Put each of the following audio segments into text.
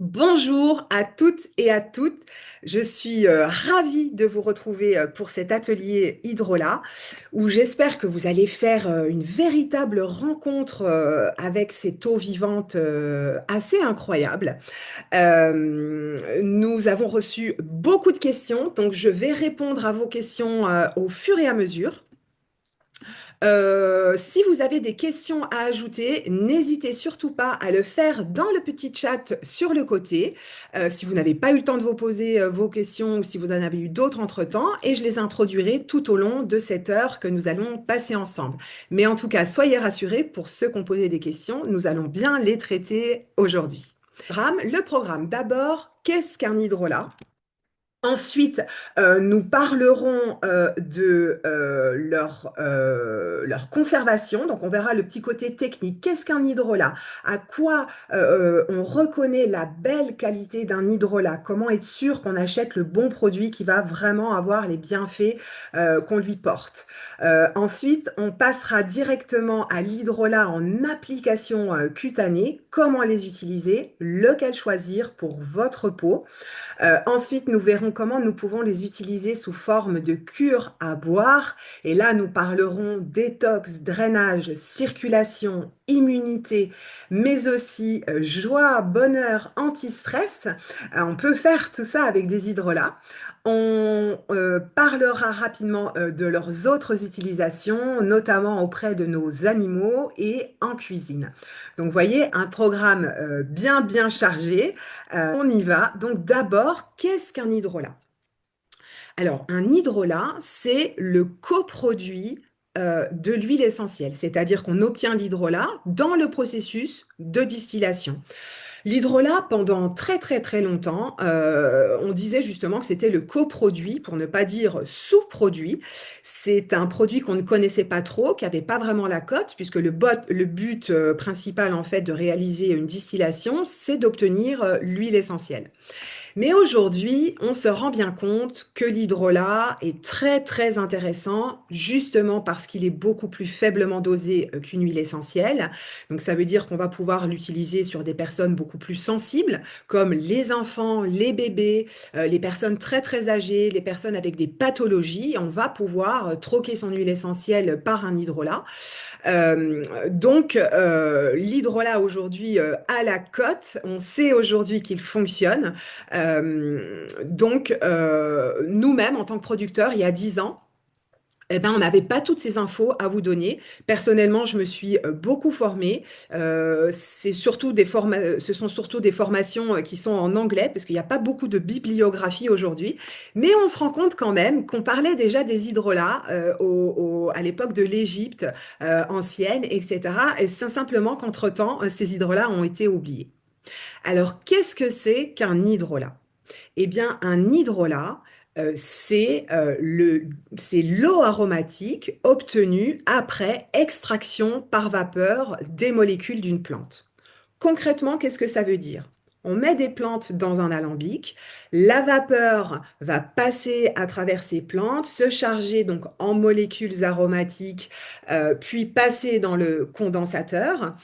Bonjour à toutes et à toutes. Je suis ravie de vous retrouver pour cet atelier Hydrolat où j'espère que vous allez faire une véritable rencontre avec ces eaux vivantes assez incroyables. Nous avons reçu beaucoup de questions, donc je vais répondre à vos questions au fur et à mesure. Si vous avez des questions à ajouter, n'hésitez surtout pas à le faire dans le petit chat sur le côté. Si vous n'avez pas eu le temps de vous poser vos questions ou si vous en avez eu d'autres entre-temps, et je les introduirai tout au long de cette heure que nous allons passer ensemble. Mais en tout cas, soyez rassurés, pour ceux qui ont posé des questions, nous allons bien les traiter aujourd'hui. Le programme. D'abord, qu'est-ce qu'un hydrolat? Ensuite, nous parlerons de leur conservation. Donc, on verra le petit côté technique. Qu'est-ce qu'un hydrolat? À quoi on reconnaît la belle qualité d'un hydrolat? Comment être sûr qu'on achète le bon produit qui va vraiment avoir les bienfaits qu'on lui porte? Ensuite, on passera directement à l'hydrolat en application cutanée. Comment les utiliser? Lequel choisir pour votre peau? Ensuite, nous verrons comment nous pouvons les utiliser sous forme de cure à boire. Et là, nous parlerons détox, drainage, circulation, immunité, mais aussi joie, bonheur, anti-stress. On peut faire tout ça avec des hydrolats. On parlera rapidement de leurs autres utilisations, notamment auprès de nos animaux et en cuisine. Donc, vous voyez, un programme bien chargé. On y va. Donc d'abord, qu'est-ce qu'un hydrolat? Alors, un hydrolat, c'est le coproduit de l'huile essentielle, c'est-à-dire qu'on obtient l'hydrolat dans le processus de distillation. L'hydrolat, pendant très longtemps, on disait justement que c'était le coproduit, pour ne pas dire sous-produit. C'est un produit qu'on ne connaissait pas trop, qui n'avait pas vraiment la cote, puisque le but principal en fait de réaliser une distillation, c'est d'obtenir l'huile essentielle. Mais aujourd'hui, on se rend bien compte que l'hydrolat est très intéressant, justement parce qu'il est beaucoup plus faiblement dosé qu'une huile essentielle. Donc ça veut dire qu'on va pouvoir l'utiliser sur des personnes beaucoup plus sensibles, comme les enfants, les bébés, les personnes très âgées, les personnes avec des pathologies. On va pouvoir troquer son huile essentielle par un hydrolat. L'hydrolat aujourd'hui a la cote. On sait aujourd'hui qu'il fonctionne. Nous-mêmes, en tant que producteurs, il y a 10 ans, eh ben, on n'avait pas toutes ces infos à vous donner. Personnellement, je me suis beaucoup formée. Ce sont surtout des formations qui sont en anglais, parce qu'il n'y a pas beaucoup de bibliographie aujourd'hui. Mais on se rend compte quand même qu'on parlait déjà des hydrolats à l'époque de l'Égypte ancienne, etc. Et c'est simplement qu'entre-temps, ces hydrolats ont été oubliés. Alors, qu'est-ce que c'est qu'un hydrolat? Eh bien, un hydrolat, c'est l'eau aromatique obtenue après extraction par vapeur des molécules d'une plante. Concrètement, qu'est-ce que ça veut dire? On met des plantes dans un alambic, la vapeur va passer à travers ces plantes, se charger donc en molécules aromatiques, puis passer dans le condensateur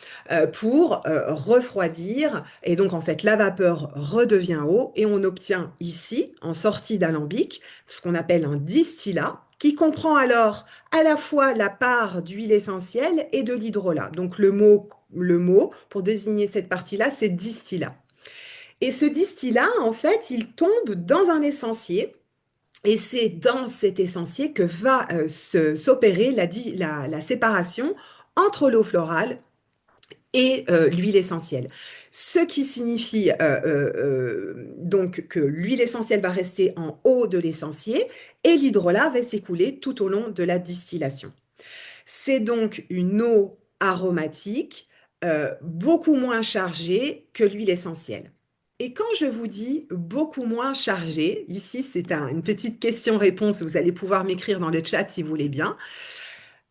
pour refroidir. Et donc en fait, la vapeur redevient eau et on obtient ici, en sortie d'alambic, ce qu'on appelle un distillat, qui comprend alors à la fois la part d'huile essentielle et de l'hydrolat. Donc le mot pour désigner cette partie-là, c'est distillat. Et ce distillat, en fait, il tombe dans un essencier. Et c'est dans cet essencier que va s'opérer la séparation entre l'eau florale et l'huile essentielle. Ce qui signifie donc que l'huile essentielle va rester en haut de l'essencier et l'hydrolat va s'écouler tout au long de la distillation. C'est donc une eau aromatique beaucoup moins chargée que l'huile essentielle. Et quand je vous dis beaucoup moins chargée, ici c'est une petite question-réponse, vous allez pouvoir m'écrire dans le chat si vous voulez bien.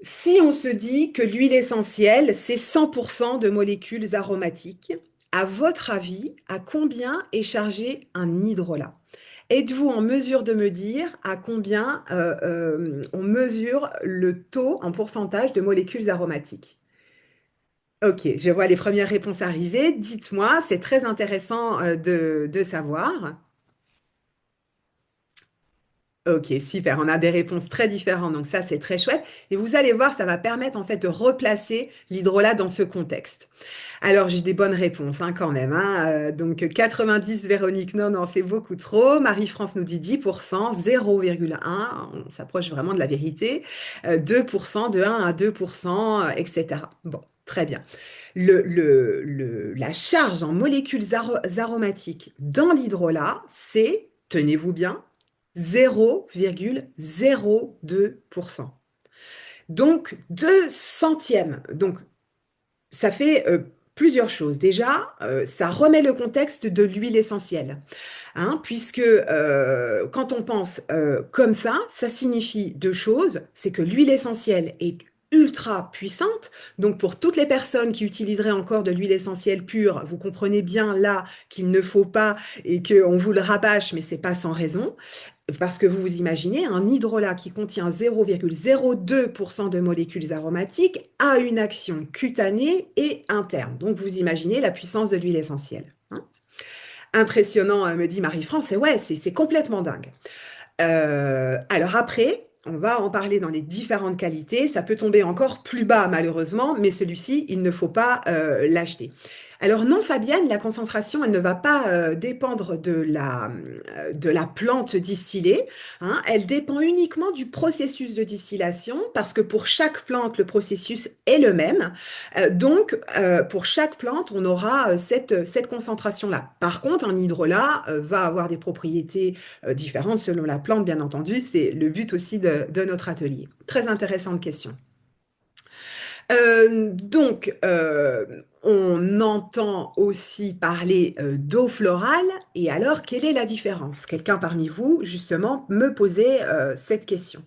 Si on se dit que l'huile essentielle, c'est 100% de molécules aromatiques, à votre avis, à combien est chargé un hydrolat? Êtes-vous en mesure de me dire à combien on mesure le taux en pourcentage de molécules aromatiques? Ok, je vois les premières réponses arriver. Dites-moi, c'est très intéressant de savoir. Ok, super. On a des réponses très différentes, donc ça, c'est très chouette. Et vous allez voir, ça va permettre en fait de replacer l'hydrolat dans ce contexte. Alors, j'ai des bonnes réponses hein, quand même. Donc, 90, Véronique, non, non, c'est beaucoup trop. Marie-France nous dit 10%, 0,1, on s'approche vraiment de la vérité. 2%, de 1 à 2%, etc. Bon, très bien. La charge en molécules aromatiques dans l'hydrolat, c'est, tenez-vous bien, 0,02%. Donc, 2 centièmes. Donc, ça fait plusieurs choses. Déjà, ça remet le contexte de l'huile essentielle, hein, puisque quand on pense comme ça signifie deux choses. C'est que l'huile essentielle est ultra puissante. Donc, pour toutes les personnes qui utiliseraient encore de l'huile essentielle pure, vous comprenez bien là qu'il ne faut pas et qu'on vous le rabâche, mais c'est pas sans raison. Parce que vous vous imaginez, un hydrolat qui contient 0,02% de molécules aromatiques a une action cutanée et interne. Donc vous imaginez la puissance de l'huile essentielle, hein. Impressionnant, me dit Marie-France, et ouais, c'est complètement dingue. Alors après, on va en parler dans les différentes qualités. Ça peut tomber encore plus bas, malheureusement, mais celui-ci, il ne faut pas l'acheter. Alors non, Fabienne, la concentration, elle ne va pas dépendre de la plante distillée, hein. Elle dépend uniquement du processus de distillation, parce que pour chaque plante, le processus est le même. Pour chaque plante, on aura cette concentration-là. Par contre, un hydrolat va avoir des propriétés différentes selon la plante, bien entendu. C'est le but aussi de notre atelier. Très intéressante question. On entend aussi parler d'eau florale. Et alors, quelle est la différence? Quelqu'un parmi vous, justement, me posait cette question.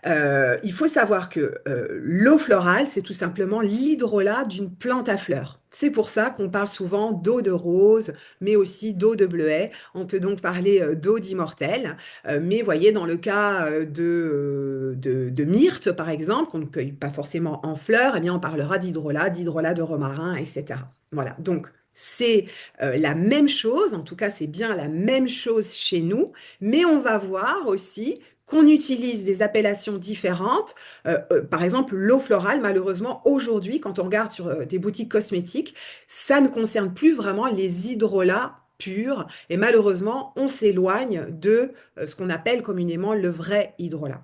Il faut savoir que l'eau florale, c'est tout simplement l'hydrolat d'une plante à fleurs. C'est pour ça qu'on parle souvent d'eau de rose, mais aussi d'eau de bleuet. On peut donc parler d'eau d'immortelle. Mais voyez, dans le cas de myrte, par exemple, qu'on ne cueille pas forcément en fleurs, eh bien, on parlera d'hydrolat de romarin, etc. Voilà, donc c'est la même chose, en tout cas c'est bien la même chose chez nous, mais on va voir aussi qu'on utilise des appellations différentes. Par exemple, l'eau florale, malheureusement, aujourd'hui, quand on regarde sur des boutiques cosmétiques, ça ne concerne plus vraiment les hydrolats purs. Et malheureusement, on s'éloigne de ce qu'on appelle communément le vrai hydrolat.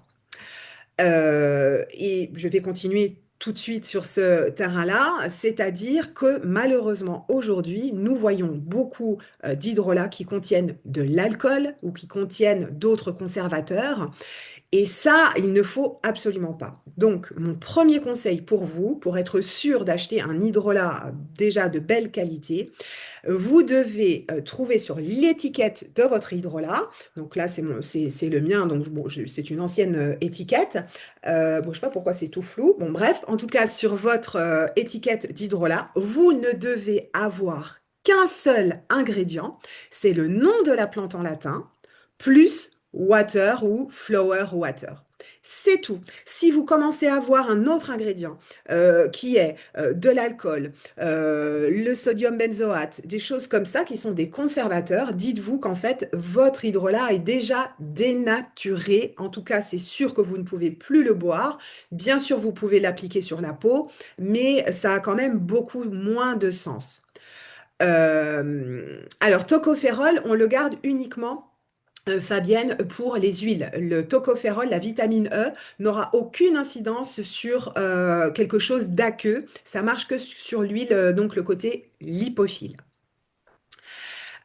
Et je vais continuer tout de suite sur ce terrain-là, c'est-à-dire que malheureusement aujourd'hui, nous voyons beaucoup d'hydrolats qui contiennent de l'alcool ou qui contiennent d'autres conservateurs. Et ça, il ne faut absolument pas. Donc, mon premier conseil pour vous, pour être sûr d'acheter un hydrolat déjà de belle qualité, vous devez trouver sur l'étiquette de votre hydrolat, donc là c'est le mien, donc bon, c'est une ancienne étiquette. Bon, je sais pas pourquoi c'est tout flou. Bon, bref, en tout cas sur votre étiquette d'hydrolat, vous ne devez avoir qu'un seul ingrédient, c'est le nom de la plante en latin, plus water ou flower water. C'est tout. Si vous commencez à avoir un autre ingrédient qui est de l'alcool, le sodium benzoate, des choses comme ça qui sont des conservateurs, dites-vous qu'en fait, votre hydrolat est déjà dénaturé. En tout cas, c'est sûr que vous ne pouvez plus le boire. Bien sûr, vous pouvez l'appliquer sur la peau, mais ça a quand même beaucoup moins de sens. Alors, tocopherol, on le garde uniquement Fabienne, pour les huiles. Le tocopherol, la vitamine E, n'aura aucune incidence sur quelque chose d'aqueux. Ça marche que sur l'huile, donc le côté lipophile.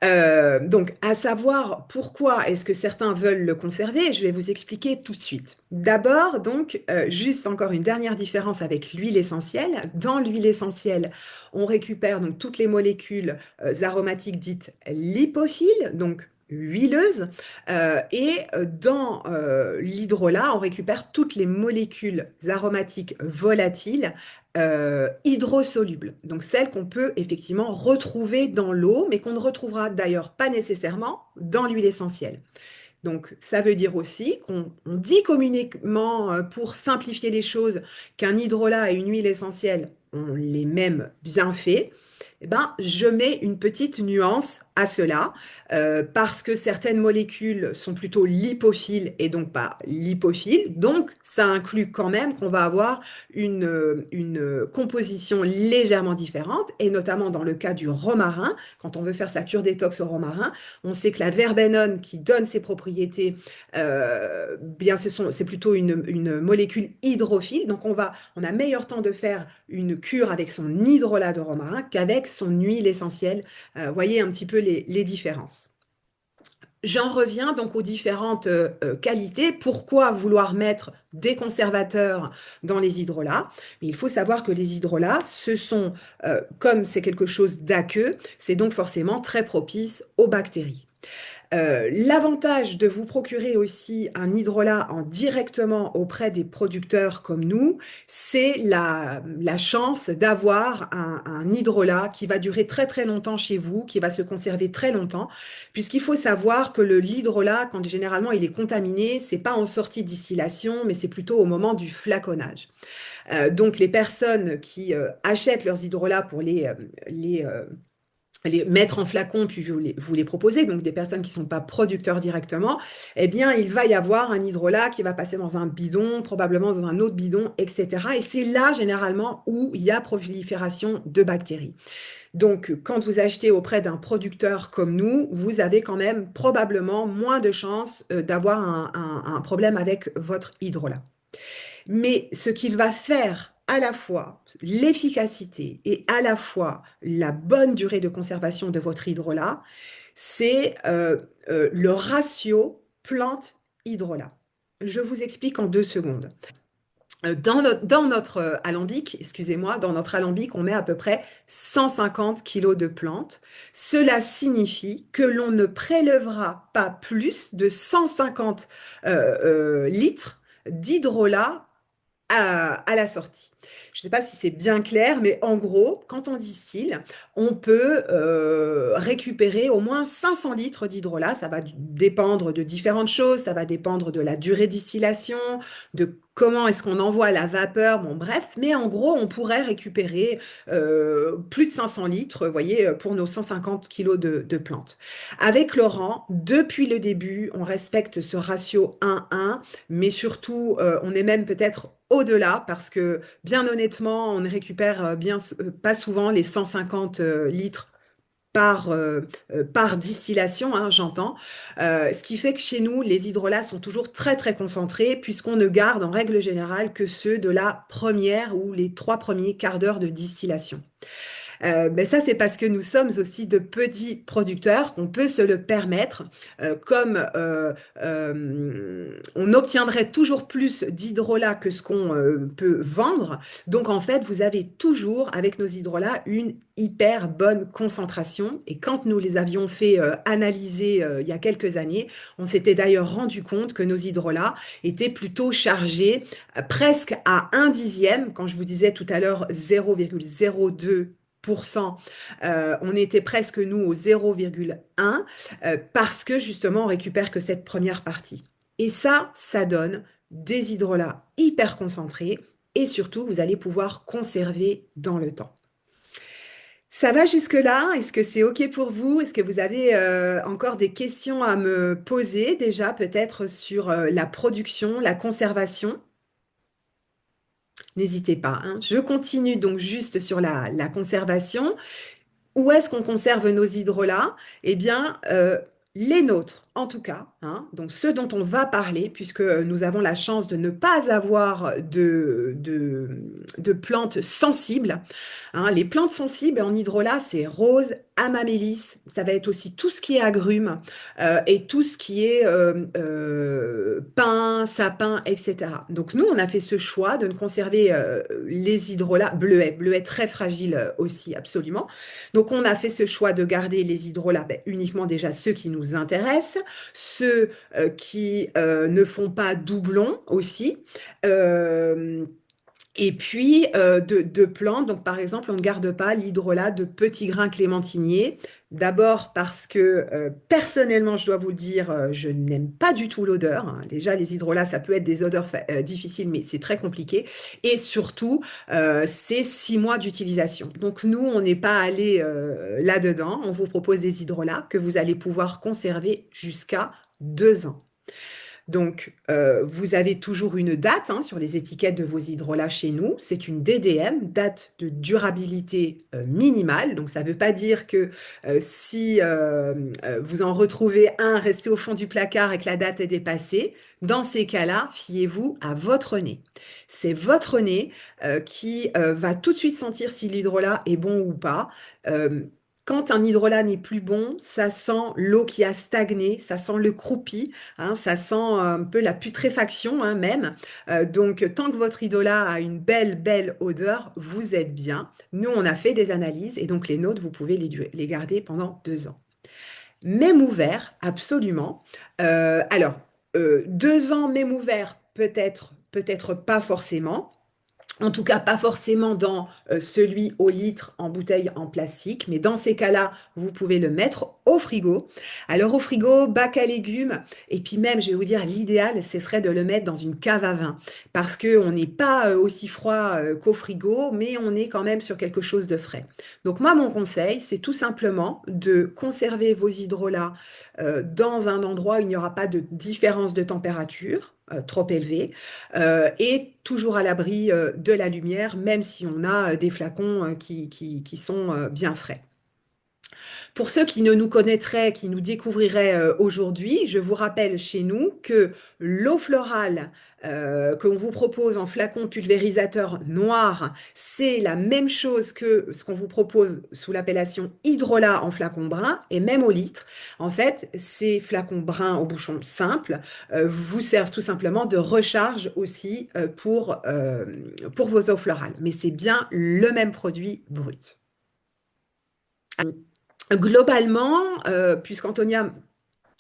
Donc, à savoir pourquoi est-ce que certains veulent le conserver, je vais vous expliquer tout de suite. D'abord, donc, juste encore une dernière différence avec l'huile essentielle. Dans l'huile essentielle, on récupère donc toutes les molécules aromatiques dites lipophiles, donc huileuses, et dans l'hydrolat, on récupère toutes les molécules aromatiques volatiles hydrosolubles, donc celles qu'on peut effectivement retrouver dans l'eau, mais qu'on ne retrouvera d'ailleurs pas nécessairement dans l'huile essentielle. Donc ça veut dire aussi qu'on dit communément, pour simplifier les choses, qu'un hydrolat est une huile essentielle. ont les mêmes bienfaits, eh ben, je mets une petite nuance à cela, parce que certaines molécules sont plutôt lipophiles et donc pas lipophiles. Donc, ça inclut quand même qu'on va avoir une composition légèrement différente, et notamment dans le cas du romarin, quand on veut faire sa cure détox au romarin, on sait que la verbenone qui donne ses propriétés, bien c'est plutôt une molécule hydrophile, donc on a meilleur temps de faire une cure avec son hydrolat de romarin qu'avec son huile essentielle. Voyez un petit peu les différences. J'en reviens donc aux différentes qualités. Pourquoi vouloir mettre des conservateurs dans les hydrolats? Mais il faut savoir que les hydrolats, comme c'est quelque chose d'aqueux, c'est donc forcément très propice aux bactéries. L'avantage de vous procurer aussi un hydrolat directement auprès des producteurs comme nous, c'est la chance d'avoir un hydrolat qui va durer très très longtemps chez vous, qui va se conserver très longtemps, puisqu'il faut savoir que l'hydrolat, quand généralement il est contaminé, c'est pas en sortie de distillation, mais c'est plutôt au moment du flaconnage. Donc les personnes qui achètent leurs hydrolats pour les mettre en flacon, puis vous les proposez, donc des personnes qui ne sont pas producteurs directement, eh bien, il va y avoir un hydrolat qui va passer dans un bidon, probablement dans un autre bidon, etc. Et c'est là, généralement, où il y a prolifération de bactéries. Donc, quand vous achetez auprès d'un producteur comme nous, vous avez quand même probablement moins de chances d'avoir un problème avec votre hydrolat. Mais ce qu'il va faire à la fois l'efficacité et à la fois la bonne durée de conservation de votre hydrolat, c'est le ratio plante-hydrolat. Je vous explique en 2 secondes. Dans notre alambic, excusez-moi, dans notre alambic, on met à peu près 150 kg de plantes. Cela signifie que l'on ne prélèvera pas plus de 150 litres d'hydrolat à la sortie. Je ne sais pas si c'est bien clair, mais en gros, quand on distille, on peut récupérer au moins 500 litres d'hydrolat. Ça va dépendre de différentes choses, ça va dépendre de la durée de distillation, de comment est-ce qu'on envoie la vapeur, bon bref, mais en gros, on pourrait récupérer plus de 500 litres, vous voyez, pour nos 150 kilos de plantes. Avec Laurent, depuis le début, on respecte ce ratio 1-1, mais surtout, on est même peut-être au-delà parce que, bien honnêtement, on ne récupère pas souvent les 150 litres par distillation, hein, j'entends. Ce qui fait que chez nous, les hydrolats sont toujours très très concentrés puisqu'on ne garde en règle générale que ceux de la première ou les 3 premiers quarts d'heure de distillation. Mais ça, c'est parce que nous sommes aussi de petits producteurs, qu'on peut se le permettre, comme on obtiendrait toujours plus d'hydrolat que ce qu'on peut vendre. Donc, en fait, vous avez toujours, avec nos hydrolats, une hyper bonne concentration. Et quand nous les avions fait analyser il y a quelques années, on s'était d'ailleurs rendu compte que nos hydrolats étaient plutôt chargés presque à 1/10. Quand je vous disais tout à l'heure 0,02%, on était presque nous au 0,1 parce que justement on récupère que cette première partie. Et ça donne des hydrolats hyper concentrés et surtout vous allez pouvoir conserver dans le temps. Ça va jusque-là? Est-ce que c'est OK pour vous? Est-ce que vous avez encore des questions à me poser déjà peut-être sur la production, la conservation? N'hésitez pas, hein. Je continue donc juste sur la conservation. Où est-ce qu'on conserve nos hydrolats? Eh bien, les nôtres, en tout cas, hein, donc ceux dont on va parler, puisque nous avons la chance de ne pas avoir de plantes sensibles, hein. Les plantes sensibles en hydrolat, c'est rose, amaryllis, ça va être aussi tout ce qui est agrumes et tout ce qui est pin, sapin, etc. Donc nous, on a fait ce choix de ne conserver les hydrolats, bleuets très fragiles aussi, absolument. Donc, on a fait ce choix de garder les hydrolats, uniquement déjà ceux qui nous intéressent, ceux qui ne font pas doublon aussi. Et puis de plantes, donc par exemple, on ne garde pas l'hydrolat de petits grains clémentiniers. D'abord parce que personnellement, je dois vous le dire, je n'aime pas du tout l'odeur, hein. Déjà, les hydrolats, ça peut être des odeurs difficiles, mais c'est très compliqué. Et surtout, c'est 6 mois d'utilisation. Donc nous, on n'est pas allé là-dedans. On vous propose des hydrolats que vous allez pouvoir conserver jusqu'à 2 ans. Donc, vous avez toujours une date hein, sur les étiquettes de vos hydrolats chez nous. C'est une DDM, date de durabilité minimale. Donc, ça ne veut pas dire que si vous en retrouvez un resté au fond du placard et que la date est dépassée, dans ces cas-là, fiez-vous à votre nez. C'est votre nez qui va tout de suite sentir si l'hydrolat est bon ou pas. Euh, Quand un hydrolat n'est plus bon, ça sent l'eau qui a stagné, ça sent le croupi. Hein, ça sent un peu la putréfaction hein, même. Donc, tant que votre idola a une belle, belle odeur, vous êtes bien. Nous, on a fait des analyses et donc les nôtres, vous pouvez les garder pendant 2 ans. Même ouvert, absolument. Alors, 2 ans même ouvert, peut-être, peut-être pas forcément. En tout cas, pas forcément dans celui au litre en bouteille en plastique, mais dans ces cas-là, vous pouvez le mettre au frigo. Alors au frigo, bac à légumes, et puis même, je vais vous dire, l'idéal, ce serait de le mettre dans une cave à vin, parce qu'on n'est pas aussi froid qu'au frigo, mais on est quand même sur quelque chose de frais. Donc moi, mon conseil, c'est tout simplement de conserver vos hydrolats dans un endroit où il n'y aura pas de différence de température trop élevée et toujours à l'abri de la lumière, même si on a des flacons qui sont bien frais. Pour ceux qui ne nous connaîtraient, qui nous découvriraient aujourd'hui, je vous rappelle chez nous que l'eau florale qu'on vous propose en flacon pulvérisateur noir, c'est la même chose que ce qu'on vous propose sous l'appellation hydrolat en flacon brun et même au litre. En fait, ces flacons bruns au bouchon simple vous servent tout simplement de recharge aussi pour vos eaux florales. Mais c'est bien le même produit brut. Globalement, puisqu'Antonia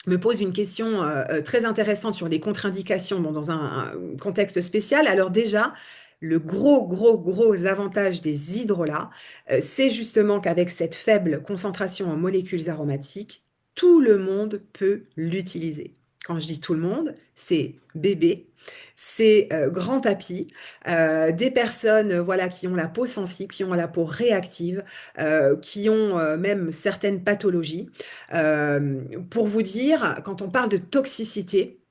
me pose une question très intéressante sur les contre-indications bon, dans un contexte spécial, alors déjà, le gros, gros, gros avantage des hydrolats, c'est justement qu'avec cette faible concentration en molécules aromatiques, tout le monde peut l'utiliser. Quand je dis tout le monde, c'est bébé, c'est grand-papy, des personnes voilà, qui ont la peau sensible, qui ont la peau réactive, qui ont même certaines pathologies. Pour vous dire, quand on parle de toxicité,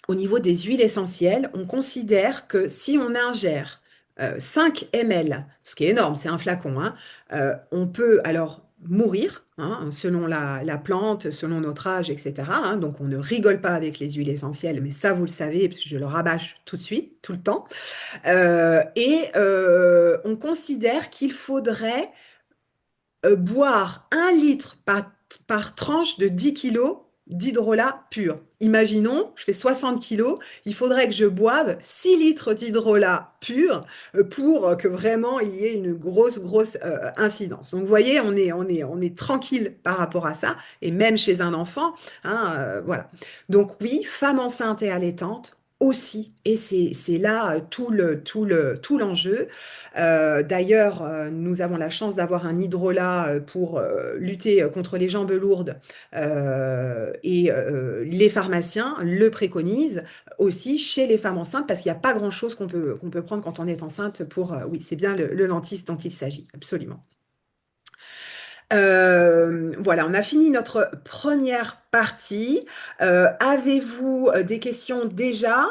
au niveau des huiles essentielles, on considère que si on ingère 5 ml, ce qui est énorme, c'est un flacon, hein, on peut alors mourir, hein, selon la plante, selon notre âge, etc. Hein, donc on ne rigole pas avec les huiles essentielles, mais ça vous le savez, parce que je le rabâche tout de suite, tout le temps. On considère qu'il faudrait boire 1 litre par tranche de 10 kilos d'hydrolat pur. Imaginons, je fais 60 kilos, il faudrait que je boive 6 litres d'hydrolat pur pour que vraiment il y ait une grosse, grosse incidence. Donc vous voyez, on est tranquille par rapport à ça, et même chez un enfant, hein, voilà. Donc oui, femme enceinte et allaitante aussi, et c'est là tout l'enjeu. D'ailleurs, nous avons la chance d'avoir un hydrolat pour lutter contre les jambes lourdes et les pharmaciens le préconisent aussi chez les femmes enceintes parce qu'il n'y a pas grand-chose qu'on peut prendre quand on est enceinte pour... oui, c'est bien le lentis dont il s'agit, absolument. Voilà, on a fini notre première partie. Avez-vous des questions déjà?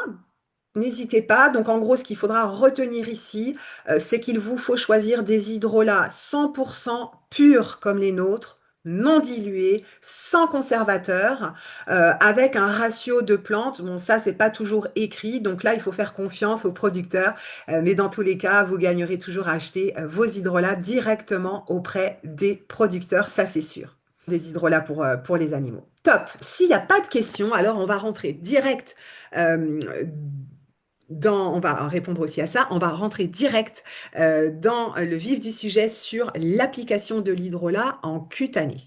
N'hésitez pas. Donc, en gros, ce qu'il faudra retenir ici, c'est qu'il vous faut choisir des hydrolats 100% purs comme les nôtres, non dilués, sans conservateur, avec un ratio de plantes. Bon, ça, c'est pas toujours écrit. Donc là, il faut faire confiance aux producteurs. Mais dans tous les cas, vous gagnerez toujours à acheter vos hydrolats directement auprès des producteurs. Ça, c'est sûr. Des hydrolats pour les animaux. Top. S'il n'y a pas de questions, alors on va rentrer direct euh, on va répondre aussi à ça, on va rentrer direct dans le vif du sujet sur l'application de l'hydrolat en cutané.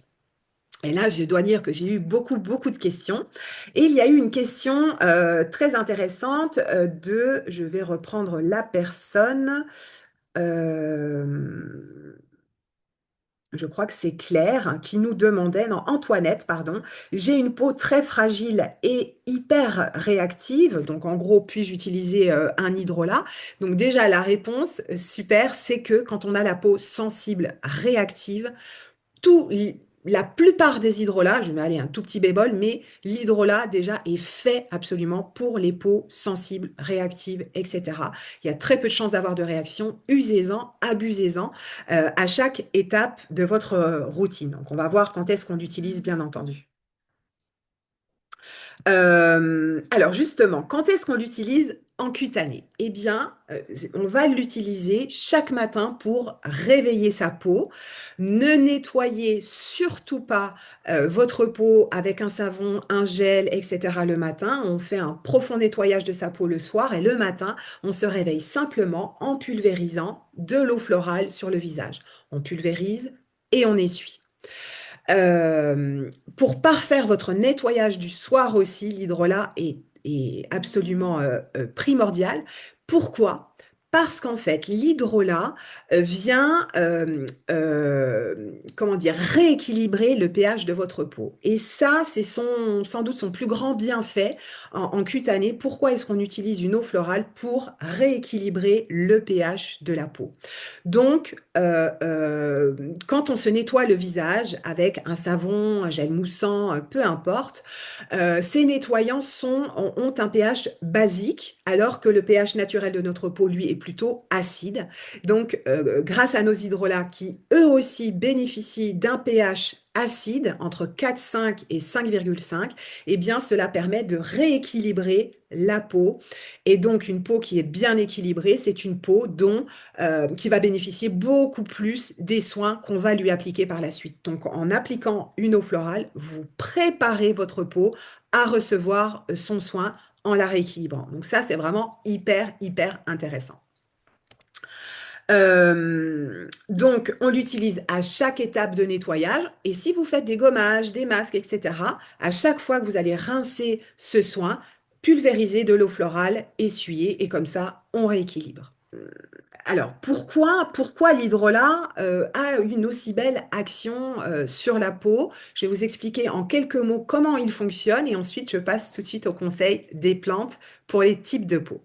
Et là, je dois dire que j'ai eu beaucoup de questions. Et il y a eu une question très intéressante je vais reprendre la personne, euh, je crois que c'est Claire qui nous demandait, non, Antoinette, pardon, j'ai une peau très fragile et hyper réactive, donc en gros, puis-je utiliser un hydrolat? Donc déjà, la réponse, super, c'est que quand on a la peau sensible, réactive, tout, la plupart des hydrolats, je vais aller un tout petit bémol, mais l'hydrolat déjà est fait absolument pour les peaux sensibles, réactives, etc. Il y a très peu de chances d'avoir de réaction. Usez-en, abusez-en à chaque étape de votre routine. Donc, on va voir quand est-ce qu'on l'utilise, bien entendu. Alors justement, quand est-ce qu'on l'utilise en cutanée? Eh bien, on va l'utiliser chaque matin pour réveiller sa peau. Ne nettoyez surtout pas votre peau avec un savon, un gel, etc. le matin. On fait un profond nettoyage de sa peau le soir et le matin, on se réveille simplement en pulvérisant de l'eau florale sur le visage. On pulvérise et on essuie. Pour parfaire votre nettoyage du soir aussi, l'hydrolat est absolument primordial. Pourquoi? Parce qu'en fait, l'hydrolat vient, comment dire, rééquilibrer le pH de votre peau. Et ça, c'est sans doute son plus grand bienfait en cutanée. Pourquoi est-ce qu'on utilise une eau florale? Pour rééquilibrer le pH de la peau. Donc, quand on se nettoie le visage avec un savon, un gel moussant, peu importe, ces nettoyants ont un pH basique, alors que le pH naturel de notre peau, lui, est plutôt acide. Donc, grâce à nos hydrolats qui, eux aussi, bénéficient d'un pH acide entre 4,5 et 5,5, eh bien, cela permet de rééquilibrer la peau. Et donc, une peau qui est bien équilibrée, c'est une peau qui va bénéficier beaucoup plus des soins qu'on va lui appliquer par la suite. Donc, en appliquant une eau florale, vous préparez votre peau à recevoir son soin en la rééquilibrant. Donc ça, c'est vraiment hyper intéressant. Donc, on l'utilise à chaque étape de nettoyage. Et si vous faites des gommages, des masques, etc., à chaque fois que vous allez rincer ce soin, pulvérisez de l'eau florale, essuyez, et comme ça, on rééquilibre. Alors, pourquoi l'hydrolat a une aussi belle action sur la peau? Je vais vous expliquer en quelques mots comment il fonctionne et ensuite je passe tout de suite au conseil des plantes pour les types de peau.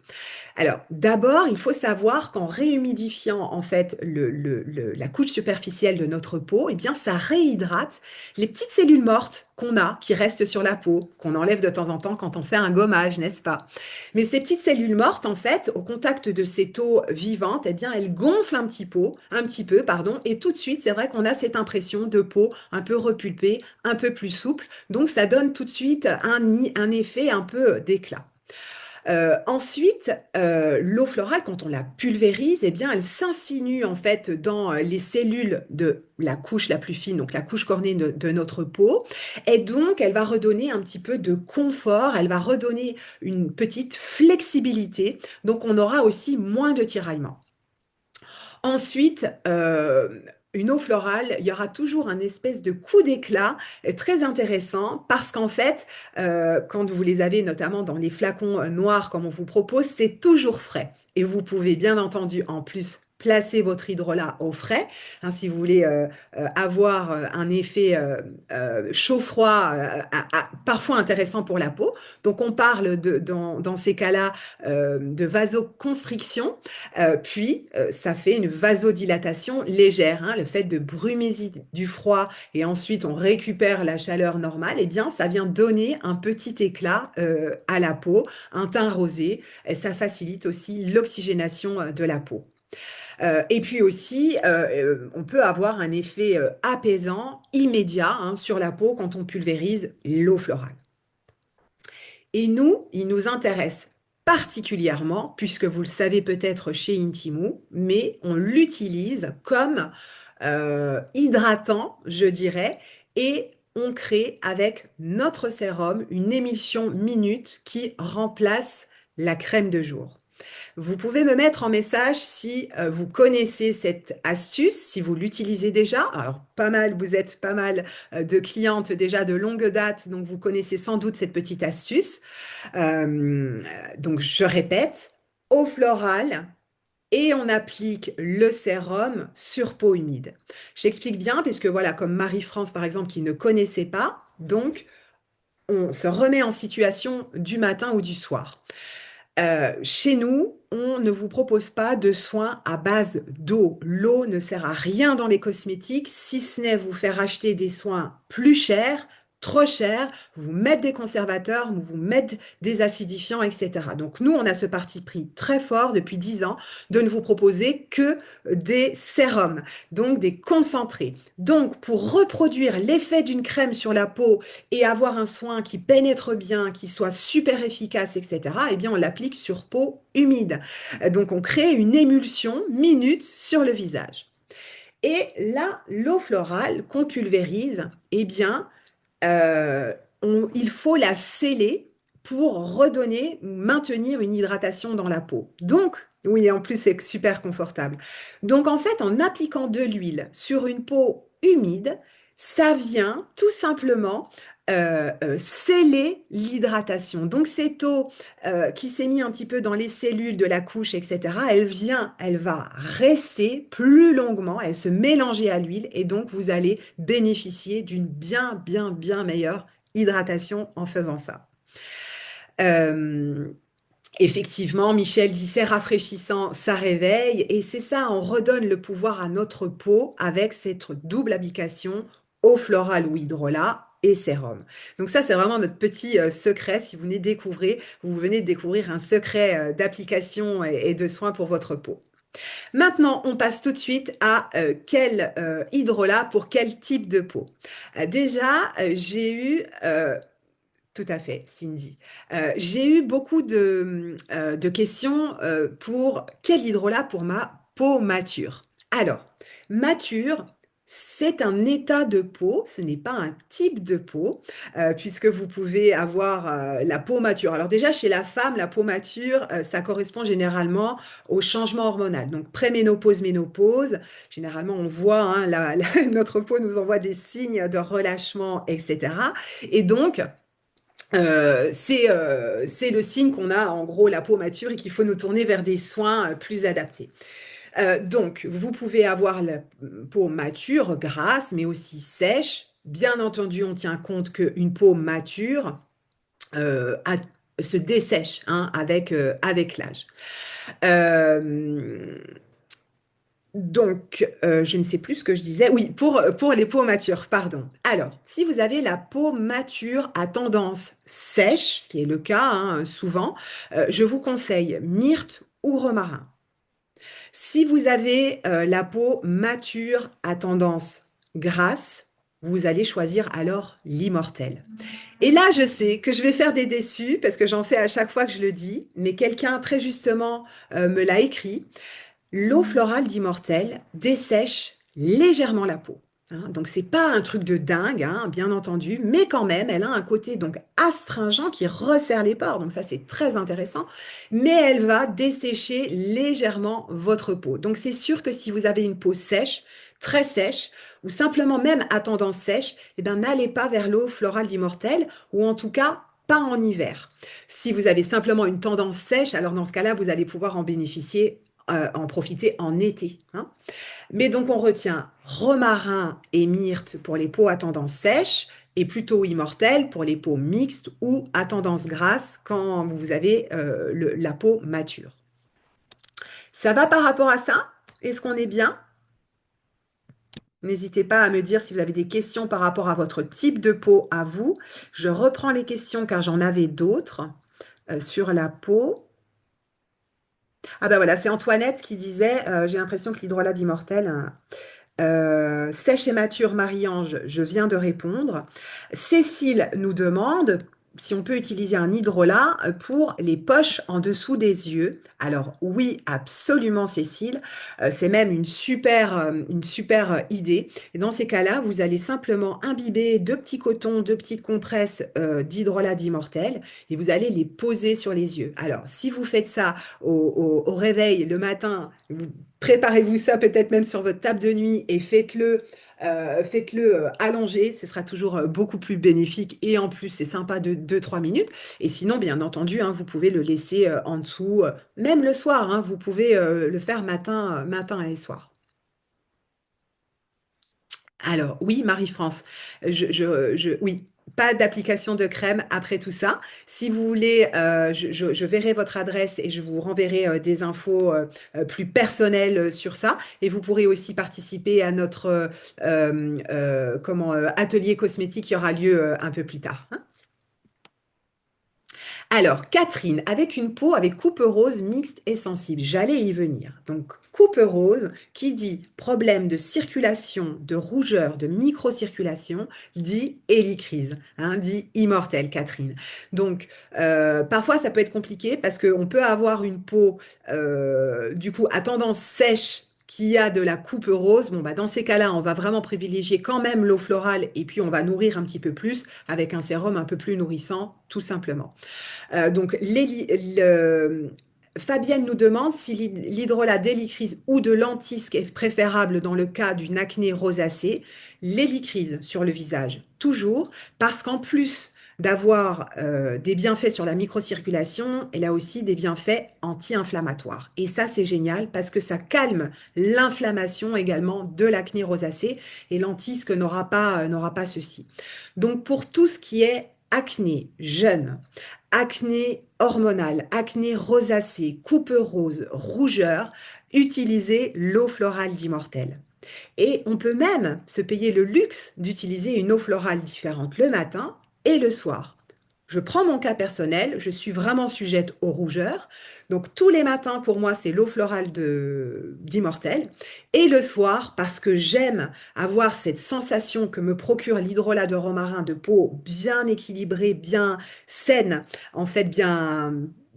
Alors, d'abord, il faut savoir qu'en réhumidifiant en fait la couche superficielle de notre peau, eh bien, ça réhydrate les petites cellules mortes qu'on a, qui restent sur la peau, qu'on enlève de temps en temps quand on fait un gommage, n'est-ce pas? Mais ces petites cellules mortes, en fait, au contact de cette eau vivante, eh bien, elles gonflent un petit peu, pardon, et tout de suite, c'est vrai qu'on a cette impression de peau un peu repulpée, un peu plus souple. Donc, ça donne tout de suite un effet un peu d'éclat. Ensuite, l'eau florale, quand on la pulvérise, eh bien, elle s'insinue en fait dans les cellules de la couche la plus fine, donc la couche cornée de notre peau, et donc elle va redonner un petit peu de confort, elle va redonner une petite flexibilité, donc on aura aussi moins de tiraillements. Ensuite, une eau florale, il y aura toujours un espèce de coup d'éclat très intéressant parce qu'en fait, quand vous les avez notamment dans les flacons noirs comme on vous propose, c'est toujours frais. Et vous pouvez bien entendu en plus placer votre hydrolat au frais, hein, si vous voulez avoir un effet chaud-froid parfois intéressant pour la peau. Donc on parle dans ces cas-là de vasoconstriction. Puis, ça fait une vasodilatation légère, hein, le fait de brumiser du froid et ensuite on récupère la chaleur normale, eh bien, ça vient donner un petit éclat à la peau, un teint rosé, et ça facilite aussi l'oxygénation de la peau. Et puis aussi, on peut avoir un effet apaisant immédiat hein, sur la peau quand on pulvérise l'eau florale. Et nous, il nous intéresse particulièrement, puisque vous le savez peut-être chez Intimou, mais on l'utilise comme hydratant, je dirais, et on crée avec notre sérum une émulsion minute qui remplace la crème de jour. Vous pouvez me mettre en message si vous connaissez cette astuce, si vous l'utilisez déjà. Alors, pas mal, vous êtes pas mal de clientes déjà de longue date, donc vous connaissez sans doute cette petite astuce. Donc, je répète, eau florale et on applique le sérum sur peau humide. J'explique bien, puisque voilà, comme Marie-France par exemple, qui ne connaissait pas, donc on se remet en situation du matin ou du soir. Chez nous, on ne vous propose pas de soins à base d'eau. L'eau ne sert à rien dans les cosmétiques, si ce n'est vous faire acheter des soins plus chers, trop chers, vous mettre des conservateurs, vous mettre des acidifiants, etc. Donc nous, on a ce parti pris très fort depuis 10 ans de ne vous proposer que des sérums, donc des concentrés. Donc pour reproduire l'effet d'une crème sur la peau et avoir un soin qui pénètre bien, qui soit super efficace, etc., eh bien, on l'applique sur peau humide. Donc, on crée une émulsion minute sur le visage. Et là, l'eau florale qu'on pulvérise, eh bien, il faut la sceller pour redonner ou maintenir une hydratation dans la peau. Donc, oui, en plus, c'est super confortable. Donc, en fait, en appliquant de l'huile sur une peau humide, ça vient tout simplement sceller l'hydratation. Donc, cette eau qui s'est mise un petit peu dans les cellules de la couche, etc., elle va rester plus longuement, elle se mélanger à l'huile et donc vous allez bénéficier d'une bien meilleure hydratation en faisant ça. Euh, Effectivement, Michel dit c'est rafraîchissant, ça réveille et c'est ça, on redonne le pouvoir à notre peau avec cette double application eau florale ou hydrolat et sérum. Donc ça, c'est vraiment notre petit secret. Si vous venez de découvrir un secret d'application et de soins pour votre peau. Maintenant, on passe tout de suite à quel hydrolat pour quel type de peau. Déjà, j'ai eu tout à fait, Cindy. J'ai eu beaucoup de questions pour quel hydrolat pour ma peau mature. Alors, mature, c'est un état de peau, ce n'est pas un type de peau, puisque vous pouvez avoir la peau mature. Alors déjà, chez la femme, la peau mature, ça correspond généralement au changement hormonal. Donc, préménopause, ménopause, généralement, on voit, hein, notre peau nous envoie des signes de relâchement, etc. Et donc, c'est le signe qu'on a en gros la peau mature et qu'il faut nous tourner vers des soins plus adaptés. Donc, vous pouvez avoir la peau mature, grasse, mais aussi sèche. Bien entendu, on tient compte qu'une peau mature se dessèche, hein, avec l'âge. Euh, je ne sais plus ce que je disais. Oui, pour les peaux matures, pardon. Alors, si vous avez la peau mature à tendance sèche, ce qui est le cas hein, souvent, je vous conseille myrte ou romarin. Si vous avez la peau mature à tendance grasse, vous allez choisir alors l'immortel. Et là, je sais que je vais faire des déçus parce que j'en fais à chaque fois que je le dis, mais quelqu'un très justement me l'a écrit. L'eau florale d'Immortel dessèche légèrement la peau. Hein. Donc, c'est pas un truc de dingue, hein, bien entendu, mais quand même, elle a un côté donc astringent qui resserre les pores. Donc, ça, c'est très intéressant. Mais elle va dessécher légèrement votre peau. Donc, c'est sûr que si vous avez une peau sèche, très sèche, ou simplement même à tendance sèche, eh ben, n'allez pas vers l'eau florale d'Immortel, ou en tout cas, pas en hiver. Si vous avez simplement une tendance sèche, alors dans ce cas-là, vous allez pouvoir en bénéficier en profiter en été. Hein. Mais donc on retient romarin et myrte pour les peaux à tendance sèche et plutôt immortel pour les peaux mixtes ou à tendance grasse quand vous avez la peau mature. Ça va par rapport à ça? Est-ce qu'on est bien? N'hésitez pas à me dire si vous avez des questions par rapport à votre type de peau à vous. Je reprends les questions car j'en avais d'autres sur la peau. Ah ben voilà, c'est Antoinette qui disait, j'ai l'impression que l'hydrolat d'immortel, sèche et mature Marie-Ange, je viens de répondre. Cécile nous demande, si on peut utiliser un hydrolat pour les poches en dessous des yeux. Alors oui, absolument Cécile, c'est même une super idée. Et dans ces cas-là, vous allez simplement imbiber deux petits cotons, deux petites compresses d'hydrolat d'Immortel et vous allez les poser sur les yeux. Alors si vous faites ça au réveil le matin, préparez-vous ça peut-être même sur votre table de nuit et faites-le allongé, ce sera toujours beaucoup plus bénéfique et en plus c'est sympa de 2-3 minutes. Et sinon, bien entendu, hein, vous pouvez le laisser en dessous, même le soir, hein, vous pouvez le faire matin et soir. Alors oui, Marie-France, oui, pas d'application de crème après tout ça. Si vous voulez, je verrai votre adresse et je vous renverrai des infos plus personnelles sur ça. Et vous pourrez aussi participer à notre atelier cosmétique qui aura lieu un peu plus tard, hein. Alors, Catherine, avec une peau avec coupe rose mixte et sensible, j'allais y venir. Donc, coupe rose, qui dit problème de circulation, de rougeur, de microcirculation, dit hélicrise, hein, dit immortelle, Catherine. Donc, parfois, ça peut être compliqué parce qu'on peut avoir une peau, du coup, à tendance sèche qui a de la coupe rose. Bon, bah, dans ces cas-là, on va vraiment privilégier quand même l'eau florale et puis on va nourrir un petit peu plus avec un sérum un peu plus nourrissant, tout simplement. Donc, Fabienne nous demande si l'hydrolat d'hélicryse ou de lentisque est préférable dans le cas d'une acné rosacée. L'hélicryse sur le visage, toujours, parce qu'en plus d'avoir des bienfaits sur la microcirculation, elle a aussi des bienfaits anti-inflammatoires. Et ça, c'est génial parce que ça calme l'inflammation également de l'acné rosacée et l'antisque n'aura pas ceci. Donc, pour tout ce qui est acné jeune, acné hormonale, acné rosacée, coupe rose, rougeur, utilisez l'eau florale d'Immortel. Et on peut même se payer le luxe d'utiliser une eau florale différente le matin et le soir. Je prends mon cas personnel, je suis vraiment sujette aux rougeurs. Donc tous les matins, pour moi, c'est l'eau florale d'Immortel. Et le soir, parce que j'aime avoir cette sensation que me procure l'hydrolat de romarin de peau bien équilibrée, bien saine, en fait bien